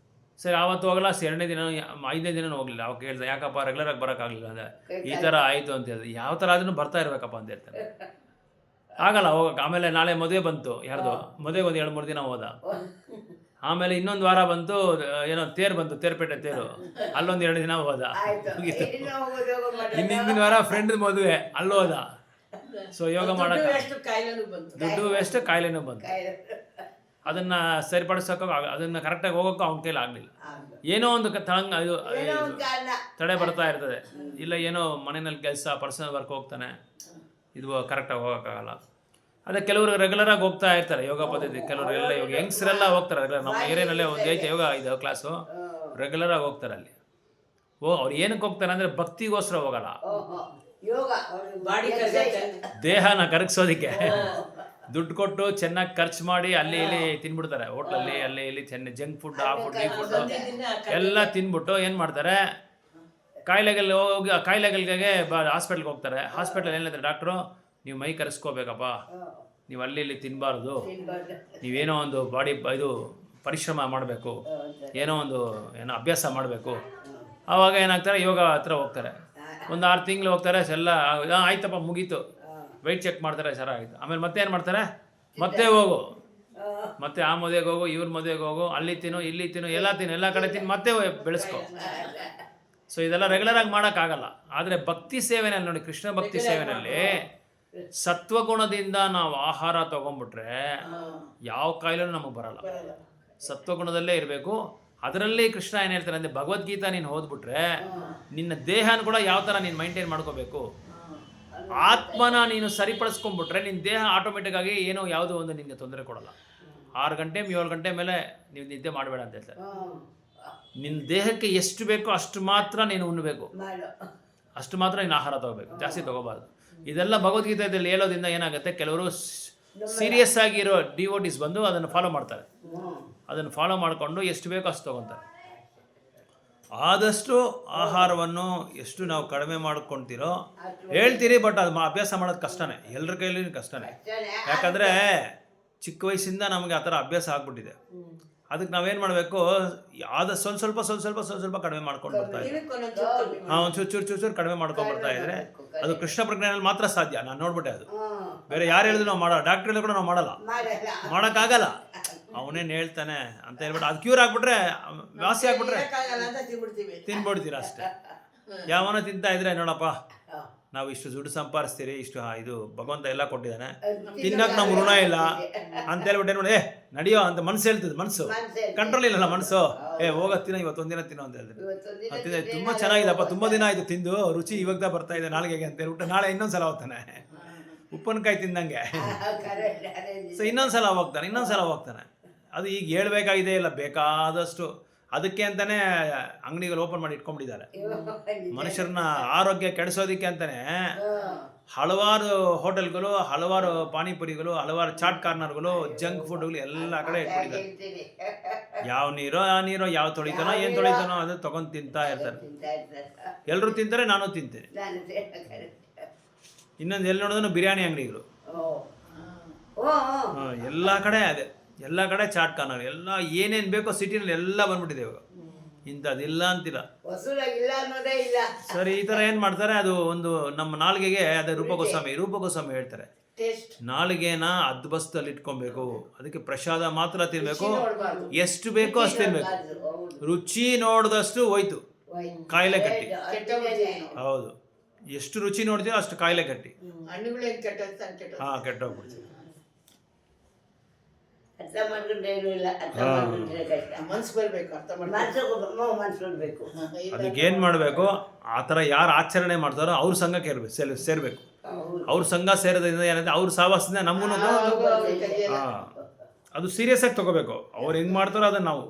ಸರಿ, ಆವತ್ತು ಹೋಗಲ್ಲ, 2ನೇ ದಿನ 5ನೇ ದಿನ ಹೋಗಲಿಲ್ಲ. ಅವಾಗ ಕೇಳಿದೆ, ಯಾಕಪ್ಪ ರೆಗ್ಯುಲರಾಗಿ ಬರೋಕ್ಕಾಗಲಿಲ್ಲ ಅಂದರೆ, ಈ ಥರ ಆಯಿತು ಅಂತ ಹೇಳಿದೆ. ಯಾವ ಥರ ಆದ್ರೂ ಬರ್ತಾ ಇರಬೇಕಪ್ಪ ಅಂತ ಹೇಳ್ತಾರೆ. ಆಗಲ್ಲ ಹೋಗಕ್ಕೆ. ಆಮೇಲೆ ನಾಳೆ ಮದುವೆ ಬಂತು, ಯಾರ್ದು ಮದುವೆಗೆ ಒಂದು 2-3 ದಿನ ಹೋದ. ಆಮೇಲೆ ಇನ್ನೊಂದು ವಾರ ಬಂತು, ಏನೋ ತೇರು ಬಂತು, ತೇರ್ಪೇಟೆ ತೇರು, ಅಲ್ಲೊಂದು 2 ದಿನ ಹೋದ, ಮುಗೀತು. ಹಿಂದಿನ ವಾರ ಫ್ರೆಂಡ್ ಮದುವೆ, ಅಲ್ಲೂ ಹೋದ. ಸೊ ಯೋಗ ಮಾಡೋಕ್ಕೆ ದುಡ್ಡು ವೇಸ್ಟ್, ಕಾಯಿಲೆನೂ ಬಂತು. ಅದನ್ನು ಸರಿಪಡಿಸೋಕ್ಕೂ ಅದನ್ನು ಕರೆಕ್ಟಾಗಿ ಹೋಗೋಕ್ಕೂ ಅವ್ನ ಕೈಲಿ ಆಗಲಿಲ್ಲ. ಏನೋ ಒಂದು ಇದು ತಡೆ ಬರ್ತಾ ಇರ್ತದೆ. ಇಲ್ಲ ಏನೋ ಮನೆಯಲ್ಲಿ ಕೆಲಸ, ಪರ್ಸನಲ್ ವರ್ಕ್ ಹೋಗ್ತಾನೆ, ಇದು ಕರೆಕ್ಟಾಗಿ ಹೋಗೋಕ್ಕಾಗಲ್ಲ. ಅದೇ ಕೆಲವರು ರೆಗ್ಯುಲರಾಗಿ ಹೋಗ್ತಾ ಇರ್ತಾರೆ ಯೋಗ ಪದ್ಧತಿ. ಕೆಲವರು ಎಲ್ಲ ಯೋಗ ಯಂಗ್ಸ್ರೆಲ್ಲ ಹೋಗ್ತಾರೆ ರೆಗ್ಯುಲರ್. ನಮ್ಮ ಏರಿಯಾನಲ್ಲೇ ಒಂದು ಐತೆ ಯೋಗ ಇದು ಕ್ಲಾಸು, ರೆಗ್ಯುಲರಾಗಿ ಹೋಗ್ತಾರೆ ಅಲ್ಲಿ. ಅವ್ರು ಏನಕ್ಕೆ ಹೋಗ್ತಾರೆ ಅಂದರೆ ಭಕ್ತಿಗೋಸ್ಕರ ಹೋಗಲ್ಲ, ದೇಹನ ಕರಗಿಸೋದಕ್ಕೆ. ದುಡ್ಡು ಕೊಟ್ಟು ಚೆನ್ನಾಗಿ ಖರ್ಚು ಮಾಡಿ ಅಲ್ಲಿ ಇಲ್ಲಿ ತಿನ್ಬಿಡ್ತಾರೆ, ಹೋಟ್ಲಲ್ಲಿ ಅಲ್ಲಿ ಇಲ್ಲಿ ಚೆನ್ನಾಗಿ ಜಂಕ್ ಫುಡ್, ಆ ಫುಡ್, ಈ ಫುಡ್ ಎಲ್ಲ ತಿನ್ಬಿಟ್ಟು ಏನು ಮಾಡ್ತಾರೆ, ಕಾಯಿಲೆಗಳಿಗೆ ಹಾಸ್ಪಿಟ್ಲ್ಗೆ ಹೋಗ್ತಾರೆ. ಹಾಸ್ಪಿಟ್ಲಲ್ಲಿ ಏನು ಹೇಳ್ತಾರೆ ಡಾಕ್ಟ್ರು, ನೀವು ಮೈ ಕರೆಸ್ಕೋಬೇಕಪ್ಪ, ನೀವು ಅಲ್ಲಿ ಇಲ್ಲಿ ತಿನ್ನಬಾರ್ದು, ನೀವೇನೋ ಒಂದು ಬಾಡಿ ಇದು ಪರಿಶ್ರಮ ಮಾಡಬೇಕು, ಏನೋ ಅಭ್ಯಾಸ ಮಾಡಬೇಕು. ಆವಾಗ ಏನಾಗ್ತಾರೆ, ಯೋಗ ಹತ್ರ ಹೋಗ್ತಾರೆ. ಒಂದು 6 ತಿಂಗಳು ಹೋಗ್ತಾರೆ, ಎಲ್ಲ ಆಯ್ತಪ್ಪ ಮುಗೀತು, ವೆಯ್ಟ್ ಚೆಕ್ ಮಾಡ್ತಾರೆ, ಸರ ಆಯಿತು. ಆಮೇಲೆ ಮತ್ತೆ ಏನು ಮಾಡ್ತಾರೆ, ಮತ್ತೆ ಹೋಗು, ಮತ್ತೆ ಆ ಮದುವೆಗೆ ಹೋಗು, ಇವ್ರ ಮದುವೆಗೆ ಹೋಗು, ಅಲ್ಲಿ ತಿನ್ನು, ಇಲ್ಲಿ ತಿನ್ನು, ಎಲ್ಲ ಕಡೆ ತಿನ್ನು, ಮತ್ತೆ ಬೆಳೆಸ್ಕೊ. ಸೊ ಇದೆಲ್ಲ ರೆಗ್ಯುಲರಾಗಿ ಮಾಡೋಕ್ಕಾಗಲ್ಲ. ಆದರೆ ಭಕ್ತಿ ಸೇವೆನಲ್ಲಿ ನೋಡಿ, ಕೃಷ್ಣ ಭಕ್ತಿ ಸೇವೆನಲ್ಲಿ ಸತ್ವಗುಣದಿಂದ ನಾವು ಆಹಾರ ತೊಗೊಂಡ್ಬಿಟ್ರೆ ಯಾವ ಕಾಯಿಲೆನೂ ನಮಗೆ ಬರಲ್ಲ. ಸತ್ವಗುಣದಲ್ಲೇ ಇರಬೇಕು. ಅದರಲ್ಲಿ ಕೃಷ್ಣ ಏನು ಹೇಳ್ತಾರೆ ಅಂದರೆ, ಭಗವದ್ಗೀತಾ ನೀನು ಓದ್ಬಿಟ್ರೆ ನಿನ್ನ ದೇಹನ ಕೂಡ ಯಾವ ಥರ ನೀನು ಮೈಂಟೈನ್ ಮಾಡ್ಕೋಬೇಕು, ಆತ್ಮನ ನೀನು ಸರಿಪಡಿಸ್ಕೊಂಡ್ಬಿಟ್ರೆ ನಿನ್ನ ದೇಹ ಆಟೋಮೆಟಿಕ್ ಆಗಿ ಏನೋ ಯಾವುದೋ ಒಂದು ನಿನಗೆ ತೊಂದರೆ ಕೊಡಲ್ಲ. 6 ಗಂಟೆ 7 ಗಂಟೆ ಮೇಲೆ ನೀವು ನಿದ್ದೆ ಮಾಡಬೇಡ ಅಂತ ಹೇಳ್ತಾರೆ. ನಿನ್ನ ದೇಹಕ್ಕೆ ಎಷ್ಟು ಬೇಕೋ ಅಷ್ಟು ಮಾತ್ರ ನೀನು ಉಣ್ಣಬೇಕು, ಅಷ್ಟು ಮಾತ್ರ ನೀನು ಆಹಾರ ತಗೋಬೇಕು, ಜಾಸ್ತಿ ತಗೋಬಾರ್ದು. ಇದೆಲ್ಲ ಭಗವದ್ಗೀತೆಯಲ್ಲಿ ಹೇಳೋದ್ರಿಂದ ಏನಾಗುತ್ತೆ, ಕೆಲವರು ಸೀರಿಯಸ್ ಆಗಿರೋ ಡಿವೋಟೀಸ್ ಬಂದು ಅದನ್ನು ಫಾಲೋ ಮಾಡ್ತಾರೆ. ಅದನ್ನು ಫಾಲೋ ಮಾಡಿಕೊಂಡು ಎಷ್ಟು ಬೇಕೋ ಅಷ್ಟು ತೊಗೊತಾರೆ. ಆದಷ್ಟು ಆಹಾರವನ್ನು ಎಷ್ಟು ನಾವು ಕಡಿಮೆ ಮಾಡ್ಕೊತೀರೋ ಹೇಳ್ತೀರಿ, ಬಟ್ ಅದು ಅಭ್ಯಾಸ ಮಾಡೋದು ಕಷ್ಟನೇ, ಎಲ್ಲರ ಕೈಲಿ ಕಷ್ಟನೇ. ಯಾಕಂದರೆ ಚಿಕ್ಕ ವಯಸ್ಸಿಂದ ನಮಗೆ ಆ ಥರ ಅಭ್ಯಾಸ ಆಗ್ಬಿಟ್ಟಿದೆ. ಅದಕ್ಕೆ ನಾವೇನು ಮಾಡಬೇಕು, ಆದಷ್ಟು ಸ್ವಲ್ಪ ಕಡಿಮೆ ಮಾಡ್ಕೊಂಡು ಬರ್ತಾ ಇದ್ದೀವಿ. ಒಂದು ಚೂರು ಕಡಿಮೆ ಮಾಡ್ಕೊಂಡು ಬರ್ತಾ ಇದ್ರೆ ಅದು ಕೃಷ್ಣ ಪ್ರಜ್ಞೆಯಲ್ಲಿ ಮಾತ್ರ ಸಾಧ್ಯ. ನಾನು ನೋಡ್ಬಿಟ್ಟೆ, ಅದು ಬೇರೆ ಯಾರು ಹೇಳಿದ್ರು ನಾವು ಮಾಡೋ, ಡಾಕ್ಟ್ರ್ ಹೇಳಿದ್ರು ಕೂಡ ನಾವು ಮಾಡಲ್ಲ, ಮಾಡೋಕ್ಕಾಗಲ್ಲ. ಅವನೇನು ಹೇಳ್ತಾನೆ ಅಂತ ಹೇಳ್ಬಿಟ್ಟು ಅದು ಕ್ಯೂರ್ ಆಗಿಬಿಟ್ರೆ, ವಾಸಿ ಆಗಿಬಿಟ್ರೆ ತಿನ್ಬಿಡ್ತೀರ ಅಷ್ಟೇ. ಯಾವನೋ ತಿಂತಾ ಇದ್ರೆ, ನೋಡಪ್ಪ ನಾವು ಇಷ್ಟು ದುಡ್ಡು ಸಂಪಾದಿಸ್ತೀರಿ, ಇಷ್ಟು ಇದು ಭಗವಂತ ಎಲ್ಲ ಕೊಟ್ಟಿದ್ದಾನೆ, ತಿನ್ನಕ್ಕೆ ನಮ್ಗೆ ಋಣ ಇಲ್ಲ ಅಂತ ಹೇಳ್ಬಿಟ್ಟು ಏನು ಮಾಡಿ, ನಡಿಯೋ ಅಂತ ಮನಸ್ಸು ಹೇಳ್ತದೆ. ಮನಸ್ಸು ಕಂಟ್ರೋಲ್ ಇಲ್ಲಲ್ಲ, ಮನಸ್ಸು ಹೋಗತ್ತಿನ ಇವತ್ತೊಂದಿನ ತಿನ್ನೋ ಅಂತ ಹೇಳ್ತಾರೆ. ತುಂಬ ಚೆನ್ನಾಗಿದೆಪ್ಪ, ತುಂಬ ದಿನ ಆಯಿತು ತಿಂದು, ರುಚಿ ಇವಾಗ ಬರ್ತಾ ಇದೆ ನಾಳೆಗೆ ಅಂತ ಹೇಳ್ಬಿಟ್ಟು ನಾಳೆ ಇನ್ನೊಂದ್ಸಲ ಹೋಗ್ತಾನೆ, ಉಪ್ಪಿನಕಾಯಿ ತಿಂದಂಗೆ. ಸೊ ಇನ್ನೊಂದ್ಸಲ ಹೋಗ್ತಾನೆ. ಅದು ಈಗ ಹೇಳ್ಬೇಕಾಗಿದೆ ಇಲ್ಲ, ಬೇಕಾದಷ್ಟು ಅದಕ್ಕೆ ಅಂತಾನೆ ಅಂಗಡಿಗಳು ಓಪನ್ ಮಾಡಿ ಇಟ್ಕೊಂಡ್ಬಿಟ್ಟಿದ್ದಾರೆ. ಮನುಷ್ಯರನ್ನ ಆರೋಗ್ಯ ಕೆಡಿಸೋದಕ್ಕೆ ಅಂತಾನೆ ಹಲವಾರು ಹೋಟೆಲ್ಗಳು, ಹಲವಾರು ಪಾನಿಪುರಿಗಳು, ಹಲವಾರು ಚಾಟ್ ಕಾರ್ನರ್ಗಳು, ಜಂಕ್ ಫುಡ್ಗಳು ಎಲ್ಲ ಕಡೆ ಇಟ್ಕೊಂಡಿದ್ದಾರೆ. ಯಾವ ನೀರೋ ಯಾವ ತೊಳಿತಾನೋ ಏನು ತೊಳಿತಾನೋ ಅದು ತಗೊಂಡು ತಿಂತಾ ಇರ್ತಾರೆ. ಎಲ್ಲರೂ ತಿಂತಾರೆ, ನಾನು ತಿಂತೇನೆ. ಇನ್ನೊಂದು ಎಲ್ಲಿ ನೋಡಿದ್ರು ಬಿರಿಯಾನಿ ಅಂಗಡಿಗಳು, ಎಲ್ಲ ಕಡೆ ಅದೇ. ಎಲ್ಲ ಕಡೆ ಚಾಟ್ ಕಾರ್ನರ್, ಎಲ್ಲ ಏನೇನು ಬೇಕೋ ಸಿಟಿನಲ್ಲಿ ಎಲ್ಲ ಬಂದ್ಬಿಟ್ಟಿದೆ ಇವಾಗ. ಇಂಥದ್ದಿಲ್ಲ ಅಂತಿಲ್ಲ. ಸರಿ, ಈ ಥರ ಏನು ಮಾಡ್ತಾರೆ, ಅದು ಒಂದು ನಮ್ಮ ನಾಲಿಗೆಗೆ ಅದೇ ರೂಪಗೋಸ್ವಾಮಿ ಹೇಳ್ತಾರೆ, ನಾಲಿಗೆನ ಅದ್ಬಸ್ತಲ್ಲಿ ಇಟ್ಕೊಬೇಕು, ಅದಕ್ಕೆ ಪ್ರಸಾದ ಮಾತ್ರ ತಿನ್ಬೇಕು, ಎಷ್ಟು ಬೇಕೋ ಅಷ್ಟು ತಿನ್ಬೇಕು. ರುಚಿ ನೋಡಿದಷ್ಟು ಹೋಯ್ತು ಕಾಯಿಲೆ ಕಟ್ಟಿ. ಹೌದು, ಎಷ್ಟು ರುಚಿ ನೋಡ್ತೀವೋ ಅಷ್ಟು ಕಾಯಿಲೆ ಕಟ್ಟಿ. ಹಾಂ, ಕೆಟ್ಟೋಗ್ಬಿಡ್ತೀವಿ. ಅದಕ್ಕೇನು ಮಾಡಬೇಕು, ಆ ಥರ ಯಾರು ಆಚರಣೆ ಮಾಡ್ತಾರೋ ಅವ್ರ ಸಂಘಕ್ಕೆ ಸೇರಬೇಕು. ಅವ್ರ ಸಂಘ ಸೇರೋದ್ರಿಂದ ಏನಂದ್ರೆ ಅವ್ರ ಸಹವಾಸದಿಂದ ನಮಗೂ ಅದು ಸೀರಿಯಸ್ ಆಗಿ ತಗೋಬೇಕು. ಅವ್ರು ಹೆಂಗ್ ಮಾಡ್ತಾರೋ ಅದನ್ನ ನಾವು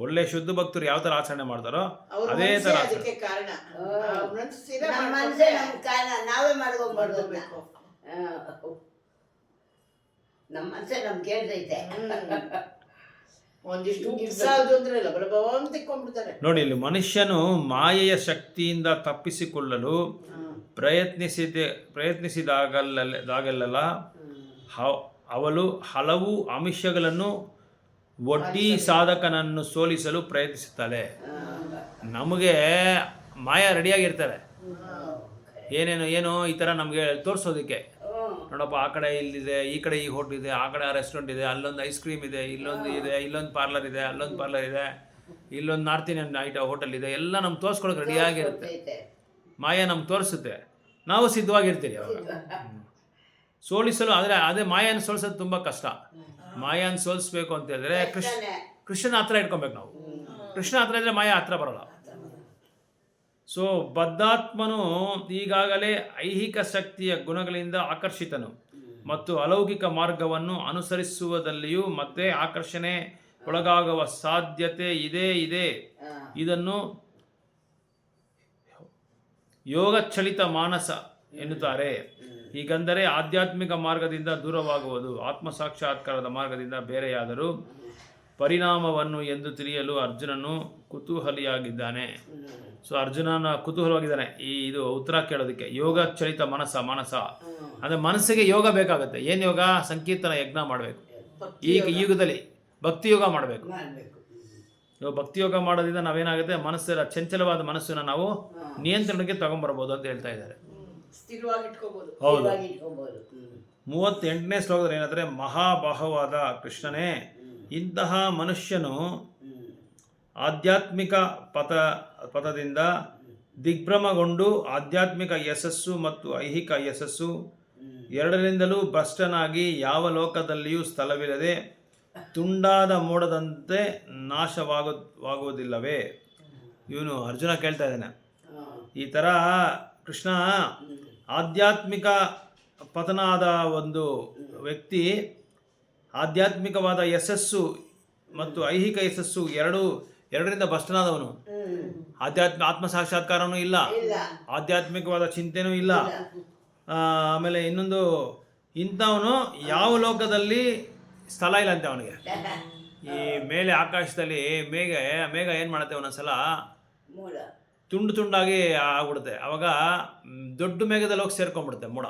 ಒಳ್ಳೆ ಶುದ್ಧ ಭಕ್ತರು ಯಾವ ತರ ಆಚರಣೆ ಮಾಡ್ತಾರೋ ಅದೇ ತರ ನಾವೇ ಮಾಡ್ಕೊಂಡ್ಬರ್ಬೇಕು. ನಮ್ಮ ಮನಸ್ಸೇ ನಮ್ಗೆ ಕೇಳ್ತೈತೆ. ನೋಡಿ, ಇಲ್ಲಿ ಮನುಷ್ಯನು ಮಾಯೆಯ ಶಕ್ತಿಯಿಂದ ತಪ್ಪಿಸಿಕೊಳ್ಳಲು ಪ್ರಯತ್ನಿಸಿದಾಗಲೆಲ್ಲ ಅವಳು ಹಲವು ಆಮಿಷಗಳನ್ನು ಒಡ್ಡಿ ಸಾಧಕನನ್ನು ಸೋಲಿಸಲು ಪ್ರಯತ್ನಿಸುತ್ತಾಳೆ. ನಮಗೆ ಮಾಯಾ ರೆಡಿಯಾಗಿರ್ತಾರೆ, ಏನೋ ಈ ಥರ ನಮಗೆ ತೋರಿಸೋದಕ್ಕೆ. ನೋಡಪ್ಪ, ಆ ಕಡೆ ಇಲ್ಲಿದೆ, ಈ ಕಡೆ ಈ ಹೋಟ್ಲ್ ಇದೆ, ಆ ಕಡೆ ಆ ರೆಸ್ಟೋರೆಂಟ್ ಇದೆ, ಅಲ್ಲೊಂದು ಐಸ್ ಕ್ರೀಮ್ ಇದೆ, ಇಲ್ಲೊಂದು ಪಾರ್ಲರ್ ಇದೆ, ಇಲ್ಲೊಂದು ನಾರ್ತ್ ಇಂಡಿಯನ್ ಹೋಟೆಲ್ ಇದೆ, ಎಲ್ಲ ನಮ್ಗೆ ತೋರಿಸ್ಕೊಳಕ್ಕೆ ರೆಡಿಯಾಗಿರುತ್ತೆ. ಮಾಯಾ ನಮ್ಗೆ ತೋರಿಸುತ್ತೆ, ನಾವು ಸಿದ್ಧವಾಗಿರ್ತೀವಿ ಅವಾಗ ಸೋಲಿಸಲು. ಆದರೆ ಅದೇ ಮಾಯಾನ ಸೋಲಿಸೋದು ತುಂಬ ಕಷ್ಟ. ಮಾಯಾನ ಸೋಲಿಸ್ಬೇಕು ಅಂತ ಹೇಳಿದ್ರೆ ಕೃಷ್ಣನ ಹತ್ರ ಇಟ್ಕೊಬೇಕು ನಾವು. ಕೃಷ್ಣ ಹತ್ರ ಇದ್ರೆ ಮಾಯಾ ಹತ್ರ ಬರೋಲ್ಲ. ಸೊ ಬದ್ಧಾತ್ಮನು ಈಗಾಗಲೇ ಐಹಿಕ ಶಕ್ತಿಯ ಗುಣಗಳಿಂದ ಆಕರ್ಷಿತನು ಮತ್ತು ಅಲೌಕಿಕ ಮಾರ್ಗವನ್ನು ಅನುಸರಿಸುವುದಲ್ಲಿಯೂ ಮತ್ತೆ ಆಕರ್ಷಣೆ ಒಳಗಾಗುವ ಸಾಧ್ಯತೆ ಇದೆ. ಇದನ್ನು ಯೋಗಚಲಿತ ಮಾನಸ ಎನ್ನುತ್ತಾರೆ. ಹೀಗಂದರೆ ಆಧ್ಯಾತ್ಮಿಕ ಮಾರ್ಗದಿಂದ ದೂರವಾಗುವುದು ಆತ್ಮ ಸಾಕ್ಷಾತ್ಕಾರದ ಮಾರ್ಗದಿಂದ ಬೇರೆಯಾದರೂ ಪರಿಣಾಮವನ್ನು ಎಂದು ತಿಳಿಯಲು ಅರ್ಜುನನು ಕುತೂಹಲಿಯಾಗಿದ್ದಾನೆ. ಸೊ ಅರ್ಜುನನ ಕುತೂಹಲವಾಗಿದ್ದಾನೆ ಇದು ಉತ್ತರ ಕೇಳೋದಕ್ಕೆ. ಯೋಗ ಚಲಿತ ಮನಸ ಅಂದರೆ ಮನಸ್ಸಿಗೆ ಯೋಗ ಬೇಕಾಗುತ್ತೆ. ಏನು ಯೋಗ? ಸಂಕೀರ್ತನ ಯಜ್ಞ ಮಾಡಬೇಕು. ಈ ಯುಗದಲ್ಲಿ ಭಕ್ತಿ ಯೋಗ ಮಾಡಬೇಕು. ಭಕ್ತಿ ಯೋಗ ಮಾಡೋದ್ರಿಂದ ನಾವೇನಾಗುತ್ತೆ, ಮನಸ್ಸರ ಚಂಚಲವಾದ ಮನಸ್ಸನ್ನು ನಾವು ನಿಯಂತ್ರಣಕ್ಕೆ ತಗೊಂಡ್ಬರ್ಬೋದು ಅಂತ ಹೇಳ್ತಾ ಇದ್ದಾರೆ. ಹೌದು. 38ನೇ ಶ್ಲೋಕದಲ್ಲಿ ಏನಂದ್ರೆ, ಮಹಾಬಾಹವಾದ ಕೃಷ್ಣನೇ, ಇಂತಹ ಮನುಷ್ಯನು ಆಧ್ಯಾತ್ಮಿಕ ಪಥದಿಂದ ದಿಗ್ಭ್ರಮಗೊಂಡು ಆಧ್ಯಾತ್ಮಿಕ ಯಶಸ್ಸು ಮತ್ತು ಐಹಿಕ ಯಶಸ್ಸು ಎರಡರಿಂದಲೂ ಭ್ರಷ್ಟನಾಗಿ ಯಾವ ಲೋಕದಲ್ಲಿಯೂ ಸ್ಥಳವಿಲ್ಲದೆ ತುಂಡಾದ ಮೋಡದಂತೆ ನಾಶವಾಗುವುದಿಲ್ಲವೇ? ಇವನು ಅರ್ಜುನ ಕೇಳ್ತಾ ಇದ್ದಾನೆ, ಈ ಥರ ಕೃಷ್ಣ ಆಧ್ಯಾತ್ಮಿಕ ಪತನಾದ ಒಂದು ವ್ಯಕ್ತಿ ಆಧ್ಯಾತ್ಮಿಕವಾದ ಯಶಸ್ಸು ಮತ್ತು ಐಹಿಕ ಯಶಸ್ಸು ಎರಡರಿಂದ ಭ್ರಷ್ಟನಾದವನು. ಆತ್ಮ ಸಾಕ್ಷಾತ್ಕಾರನೂ ಇಲ್ಲ, ಆಧ್ಯಾತ್ಮಿಕವಾದ ಚಿಂತೆನೂ ಇಲ್ಲ. ಆಮೇಲೆ ಇನ್ನೊಂದು, ಇಂಥವನು ಯಾವ ಲೋಕದಲ್ಲಿ ಸ್ಥಳ ಇಲ್ಲ ಅಂತೆ ಅವನಿಗೆ. ಈ ಮೇಲೆ ಆಕಾಶದಲ್ಲಿ ಮೇಘ ಏನು ಮಾಡುತ್ತೆ, ಒಂದೊಂದ್ಸಲ ತುಂಡಾಗಿ ಆಗ್ಬಿಡುತ್ತೆ. ಅವಾಗ ದೊಡ್ಡ ಮೇಘದಲ್ಲಿ ಹೋಗಿ ಸೇರ್ಕೊಂಡ್ಬಿಡುತ್ತೆ ಮೋಡ.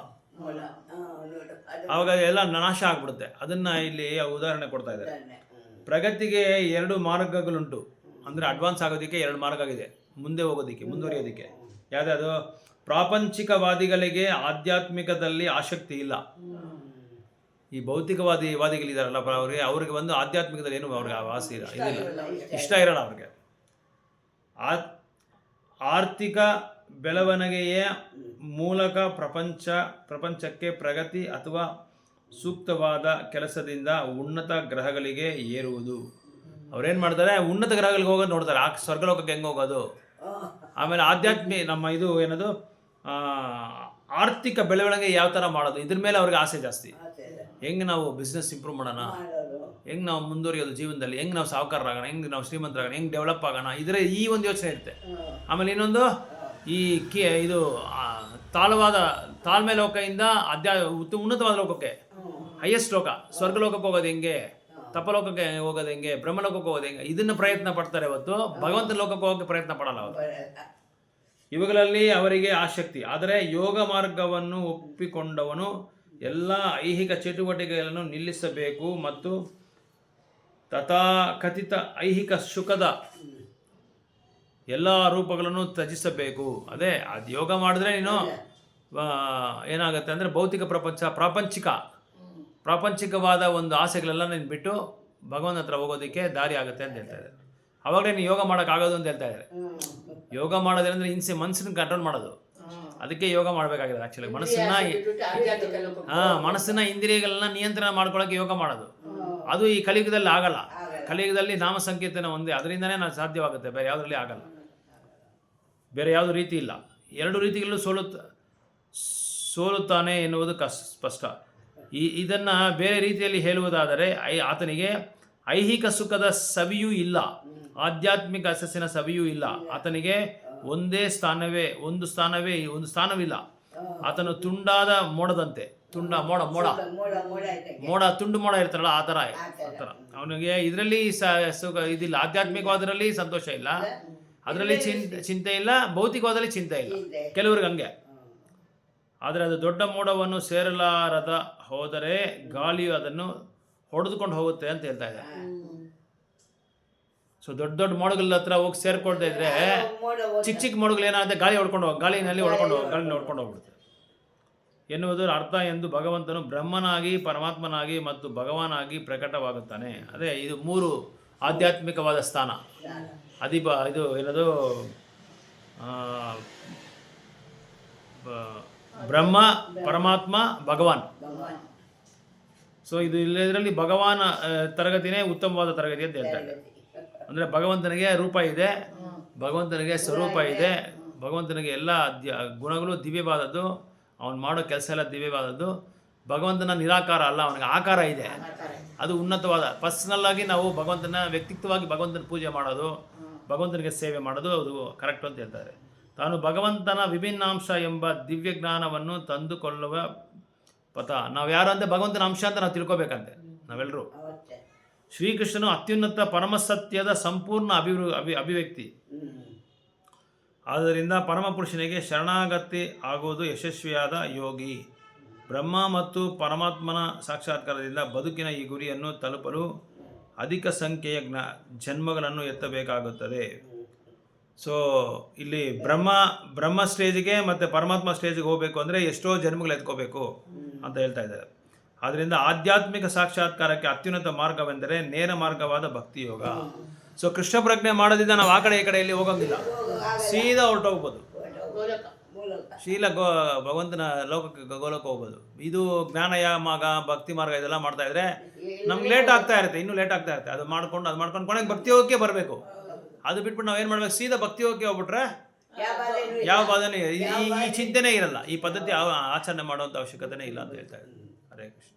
ಅವಾಗ ಎಲ್ಲ ನಾಶ ಆಗ್ಬಿಡುತ್ತೆ. ಅದನ್ನ ಇಲ್ಲಿ ಉದಾಹರಣೆ ಕೊಡ್ತಾ ಇದ್ದಾರೆ. ಪ್ರಗತಿಗೆ 2 ಮಾರ್ಗಗಳುಂಟು. ಅಂದರೆ ಅಡ್ವಾನ್ಸ್ ಆಗೋದಕ್ಕೆ 2 ಮಾರ್ಗ ಇದೆ, ಮುಂದೆ ಹೋಗೋದಕ್ಕೆ, ಮುಂದುವರಿಯೋದಕ್ಕೆ. ಯಾವುದಾದ್ರು ಪ್ರಾಪಂಚಿಕವಾದಿಗಳಿಗೆ ಆಧ್ಯಾತ್ಮಿಕದಲ್ಲಿ ಆಸಕ್ತಿ ಇಲ್ಲ. ಈ ಭೌತಿಕವಾದಿಗಳಿದಾರಲ್ಲ, ಅವ್ರಿಗೆ ಒಂದು ಆಧ್ಯಾತ್ಮಿಕದಲ್ಲಿ ಏನು ಅವ್ರಿಗೆ ಆಸೆ ಇದಿಲ್ಲ, ಇಷ್ಟ ಇರಲ್ಲ ಅವ್ರಿಗೆ. ಆರ್ಥಿಕ ಬೆಳವಣಿಗೆಯ ಮೂಲಕ ಪ್ರಪಂಚಕ್ಕೆ ಪ್ರಗತಿ ಅಥವಾ ಸೂಕ್ತವಾದ ಕೆಲಸದಿಂದ ಉನ್ನತ ಗ್ರಹಗಳಿಗೆ ಏರುವುದು. ಅವ್ರೇನು ಮಾಡ್ತಾರೆ, ಉನ್ನತ ಗ್ರಹಗಳಿಗೆ ಹೋಗೋದು ನೋಡ್ತಾರೆ, ಸ್ವರ್ಗಲೋಕಕ್ಕೆ ಹೆಂಗೆ ಹೋಗೋದು. ಆಮೇಲೆ ನಮ್ಮ ಇದು ಏನದು ಆರ್ಥಿಕ ಬೆಳವಣಿಗೆ ಯಾವ ಥರ ಮಾಡೋದು, ಇದ್ರ ಮೇಲೆ ಅವ್ರಿಗೆ ಆಸೆ ಜಾಸ್ತಿ. ಹೆಂಗೆ ನಾವು ಬಿಸ್ನೆಸ್ ಇಂಪ್ರೂವ್ ಮಾಡೋಣ, ಹೆಂಗೆ ನಾವು ಮುಂದುವರಿಯೋದು ಜೀವನದಲ್ಲಿ, ಹೆಂಗೆ ನಾವು ಸಾಹುಕಾರರಾಗೋಣ, ಹೆಂಗೆ ನಾವು ಶ್ರೀಮಂತರಾಗೋಣ, ಹೆಂಗೆ ಡೆವಲಪ್ ಆಗೋಣ, ಈ ಒಂದು ಯೋಚನೆ ಇರುತ್ತೆ. ಆಮೇಲೆ ಇನ್ನೊಂದು, ಇದು ತಾಳ್ಮೆ ಲೋಕದಿಂದ ಉನ್ನತವಾದ ಲೋಕಕ್ಕೆ, ಹೈಯೆಸ್ಟ್ ಲೋಕ ಸ್ವರ್ಗಲೋಕಕ್ಕೆ ಹೋಗೋದು ಹೆಂಗೆ, ತಪಲೋಕಕ್ಕೆ ಹೋಗೋದು ಹೆಂಗೆ, ಬ್ರಹ್ಮಲೋಕಕ್ಕೆ ಹೋಗೋದು ಹೆಂಗೆ, ಇದನ್ನು ಪ್ರಯತ್ನ ಪಡ್ತಾರೆ ಹೊತ್ತು ಭಗವಂತ ಲೋಕಕ್ಕೆ ಹೋಗೋಕ್ಕೆ ಪ್ರಯತ್ನ ಪಡಲ್ಲ ಅವರು. ಇವುಗಳಲ್ಲಿ ಅವರಿಗೆ ಆಸಕ್ತಿ. ಆದರೆ ಯೋಗ ಮಾರ್ಗವನ್ನು ಒಪ್ಪಿಕೊಂಡವನು ಎಲ್ಲ ಐಹಿಕ ಚಟುವಟಿಕೆಗಳನ್ನು ನಿಲ್ಲಿಸಬೇಕು ಮತ್ತು ತಥಾಕಥಿತ ಐಹಿಕ ಸುಖದ ಎಲ್ಲ ರೂಪಗಳನ್ನು ತ್ಯಜಿಸಬೇಕು. ಅದೇ ಅದು ಯೋಗ ಮಾಡಿದ್ರೆ ನೀನು ಏನಾಗುತ್ತೆ ಅಂದರೆ ಭೌತಿಕ ಪ್ರಾಪಂಚಿಕವಾದ ಒಂದು ಆಸೆಗಳೆಲ್ಲ ನೀನು ಬಿಟ್ಟು ಭಗವಂತನ ಹತ್ರ ಹೋಗೋದಕ್ಕೆ ದಾರಿ ಆಗುತ್ತೆ ಅಂತ ಹೇಳ್ತಾ ಇದ್ದಾರೆ. ಅವಾಗಲೇ ನೀನು ಯೋಗ ಮಾಡೋಕ್ಕಾಗೋದು ಅಂತ ಹೇಳ್ತಾ ಇದ್ದಾರೆ. ಯೋಗ ಮಾಡೋದ್ರಂದ್ರೆ ಮನಸ್ಸನ್ನ ಕಂಟ್ರೋಲ್ ಮಾಡೋದು. ಅದಕ್ಕೆ ಯೋಗ ಮಾಡಬೇಕಾಗಿದೆ ಆ್ಯಕ್ಚುಲಿ. ಮನಸ್ಸನ್ನ ಇಂದ್ರಿಯಗಳನ್ನ ನಿಯಂತ್ರಣ ಮಾಡ್ಕೊಳ್ಳೋಕೆ ಯೋಗ ಮಾಡೋದು. ಅದು ಈ ಕಲಿಯುಗದಲ್ಲಿ ಆಗಲ್ಲ. ಕಲಿಯುಗದಲ್ಲಿ ನಾಮ ಸಂಕೀರ್ತನ ಒಂದೇ, ಅದರಿಂದನೇ ನಾನು ಸಾಧ್ಯವಾಗುತ್ತೆ, ಬೇರೆ ಯಾವುದರಲ್ಲಿ ಆಗಲ್ಲ. ಬೇರೆ ಯಾವುದೂ ರೀತಿ ಇಲ್ಲ. ಎರಡು ರೀತಿಗಳಲ್ಲೂ ಸೋಲುತ್ತಾನೆ ಎನ್ನುವುದು ಸ್ಪಷ್ಟ. ಇದನ್ನು ಬೇರೆ ರೀತಿಯಲ್ಲಿ ಹೇಳುವುದಾದರೆ ಆತನಿಗೆ ಐಹಿಕ ಸುಖದ ಸವಿಯೂ ಇಲ್ಲ, ಆಧ್ಯಾತ್ಮಿಕ ಯಶಸ್ಸಿನ ಸವಿಯೂ ಇಲ್ಲ. ಆತನಿಗೆ ಒಂದು ಸ್ಥಾನವಿಲ್ಲ. ಆತನು ತುಂಡಾದ ಮೋಡದಂತೆ, ತುಂಡು ಮೋಡ ಇರ್ತಾರಲ್ಲ ಆ ಥರ. ಅವನಿಗೆ ಇದರಲ್ಲಿ ಇದಿಲ್ಲ, ಆಧ್ಯಾತ್ಮಿಕವಾದರಲ್ಲಿ ಸಂತೋಷ ಇಲ್ಲ, ಅದರಲ್ಲಿ ಚಿಂತೆ ಇಲ್ಲ, ಭೌತಿಕವಾದಲ್ಲಿ ಚಿಂತೆ ಇಲ್ಲ. ಕೆಲವ್ರಿಗೆ ಹಂಗೆ. ಆದರೆ ಅದು ದೊಡ್ಡ ಮೋಡವನ್ನು ಸೇರಲಾರದ ಹೋದರೆ ಗಾಳಿಯು ಅದನ್ನು ಹೊಡೆದುಕೊಂಡು ಹೋಗುತ್ತೆ ಅಂತ ಹೇಳ್ತಾ ಇದೆ. ಸೊ ದೊಡ್ಡ ಮೋಡಗಳ ಹತ್ರ ಹೋಗಿ ಸೇರ್ಕೊಳ್ತಾ ಇದ್ರೆ ಚಿಕ್ಕ ಮೋಡಗಳು ಏನಾಗುತ್ತೆ, ಗಾಳಿನಲ್ಲಿ ಹೊಡ್ಕೊಂಡು ಹೋಗ್ಬಿಡುತ್ತೆ ಎನ್ನುವುದರ ಅರ್ಥ ಎಂದು ಭಗವಂತನು ಬ್ರಹ್ಮನಾಗಿ, ಪರಮಾತ್ಮನಾಗಿ ಮತ್ತು ಭಗವಾನಾಗಿ ಪ್ರಕಟವಾಗುತ್ತಾನೆ. ಅದೇ ಇದು 3 ಆಧ್ಯಾತ್ಮಿಕವಾದ ಸ್ಥಾನ. ಇದು ಏನದು ಬ್ರಹ್ಮ, ಪರಮಾತ್ಮ, ಭಗವಾನ್. ಸೊ ಇದರಲ್ಲಿ ಭಗವಾನ ತರಗತಿನೇ ಉತ್ತಮವಾದ ತರಗತಿ ಅಂತ ಹೇಳ್ತಾ ಇದ್ದಾರೆ. ಅಂದರೆ ಭಗವಂತನಿಗೆ ರೂಪ ಇದೆ, ಭಗವಂತನಿಗೆ ಸ್ವರೂಪ ಇದೆ, ಭಗವಂತನಿಗೆ ಎಲ್ಲ ಗುಣಗಳು ದಿವ್ಯವಾದದ್ದು, ಅವನು ಮಾಡೋ ಕೆಲಸ ಎಲ್ಲ ದಿವ್ಯವಾದದ್ದು. ಭಗವಂತನ ನಿರಾಕಾರ ಅಲ್ಲ, ಅವನಿಗೆ ಆಕಾರ ಇದೆ. ಅದು ಉನ್ನತವಾದ. ಪರ್ಸ್ನಲ್ಲಾಗಿ ನಾವು ವ್ಯಕ್ತಿತ್ವವಾಗಿ ಭಗವಂತನ ಪೂಜೆ ಮಾಡೋದು, ಭಗವಂತನಿಗೆ ಸೇವೆ ಮಾಡೋದು ಅದು ಕರೆಕ್ಟ್ ಅಂತ ಹೇಳ್ತಾರೆ. ತಾನು ಭಗವಂತನ ವಿಭಿನ್ನಾಂಶ ಎಂಬ ದಿವ್ಯ ಜ್ಞಾನವನ್ನು ತಂದುಕೊಳ್ಳುವ ಪಥ. ನಾವು ಯಾರು ಅಂದರೆ ಭಗವಂತನ ಅಂಶ ಅಂತ ನಾವು ತಿಳ್ಕೊಬೇಕಂತೆ ನಾವೆಲ್ಲರೂ. ಶ್ರೀಕೃಷ್ಣನು ಅತ್ಯುನ್ನತ ಪರಮಸತ್ಯದ ಸಂಪೂರ್ಣ ಅಭಿವ್ಯಕ್ತಿ. ಆದ್ದರಿಂದ ಪರಮಪುರುಷನಿಗೆ ಶರಣಾಗತಿ ಆಗುವುದು ಯಶಸ್ವಿಯಾದ ಯೋಗಿ. ಬ್ರಹ್ಮ ಮತ್ತು ಪರಮಾತ್ಮನ ಸಾಕ್ಷಾತ್ಕಾರದಿಂದ ಬದುಕಿನ ಈ ಗುರಿಯನ್ನು ತಲುಪಲು ಅಧಿಕ ಸಂಖ್ಯೆಯ ಜನ್ಮಗಳನ್ನು ಎತ್ತಬೇಕಾಗುತ್ತದೆ. ಸೊ ಇಲ್ಲಿ ಬ್ರಹ್ಮ ಸ್ಟೇಜಿಗೆ ಮತ್ತು ಪರಮಾತ್ಮ ಸ್ಟೇಜಿಗೆ ಹೋಗಬೇಕು ಅಂದರೆ ಎಷ್ಟೋ ಜನ್ಮಗಳು ಎತ್ಕೋಬೇಕು ಅಂತ ಹೇಳ್ತಾ ಇದ್ದಾರೆ. ಆದ್ದರಿಂದ ಆಧ್ಯಾತ್ಮಿಕ ಸಾಕ್ಷಾತ್ಕಾರಕ್ಕೆ ಅತ್ಯುನ್ನತ ಮಾರ್ಗವೆಂದರೆ ನೇರ ಮಾರ್ಗವಾದ ಭಕ್ತಿ ಯೋಗ. ಸೊ ಕೃಷ್ಣ ಪ್ರಜ್ಞೆ ಮಾಡೋದ್ರಿಂದ ನಾವು ಆ ಕಡೆ ಈ ಕಡೆಯಲ್ಲಿ ಹೋಗೋಂಗಿಲ್ಲ, ಸೀದಾ ಹೊರಟೋಗ್ಬೋದು. ಭಗವಂತನ ಲೋಕಕ್ಕೆ ಗೋಲಕ್ಕೆ ಹೋಗ್ಬೋದು. ಇದು ಜ್ಞಾನಯ ಮಾರ್ಗ, ಭಕ್ತಿ ಮಾರ್ಗ ಇದೆಲ್ಲ ಮಾಡ್ತಾ ಇದ್ರೆ ನಮ್ಗೆ ಲೇಟ್ ಆಗ್ತಾ ಇರುತ್ತೆ, ಇನ್ನೂ ಲೇಟ್ ಆಗ್ತಾ ಇರುತ್ತೆ. ಅದು ಮಾಡ್ಕೊಂಡು ಕೊನೆಗೆ ಭಕ್ತಿ ಯೋಗಕ್ಕೆ ಬರಬೇಕು. ಅದು ಬಿಟ್ಬಿಟ್ಟು ನಾವು ಏನು ಮಾಡ್ಬೇಕು, ಸೀದಾ ಭಕ್ತಿ ಯೋಗಕ್ಕೆ ಹೋಗ್ಬಿಟ್ರೆ ಯಾವ ಬಾಧನೆ, ಈ ಚಿಂತೆನೇ ಇರಲ್ಲ, ಈ ಪದ್ಧತಿ ಆಚರಣೆ ಮಾಡುವಂಥ ಅವಶ್ಯಕತೆನೇ ಇಲ್ಲ ಅಂತ ಹೇಳ್ತಾ ಇದ್ದಾರೆ. ಹರೇ ಕೃಷ್ಣ.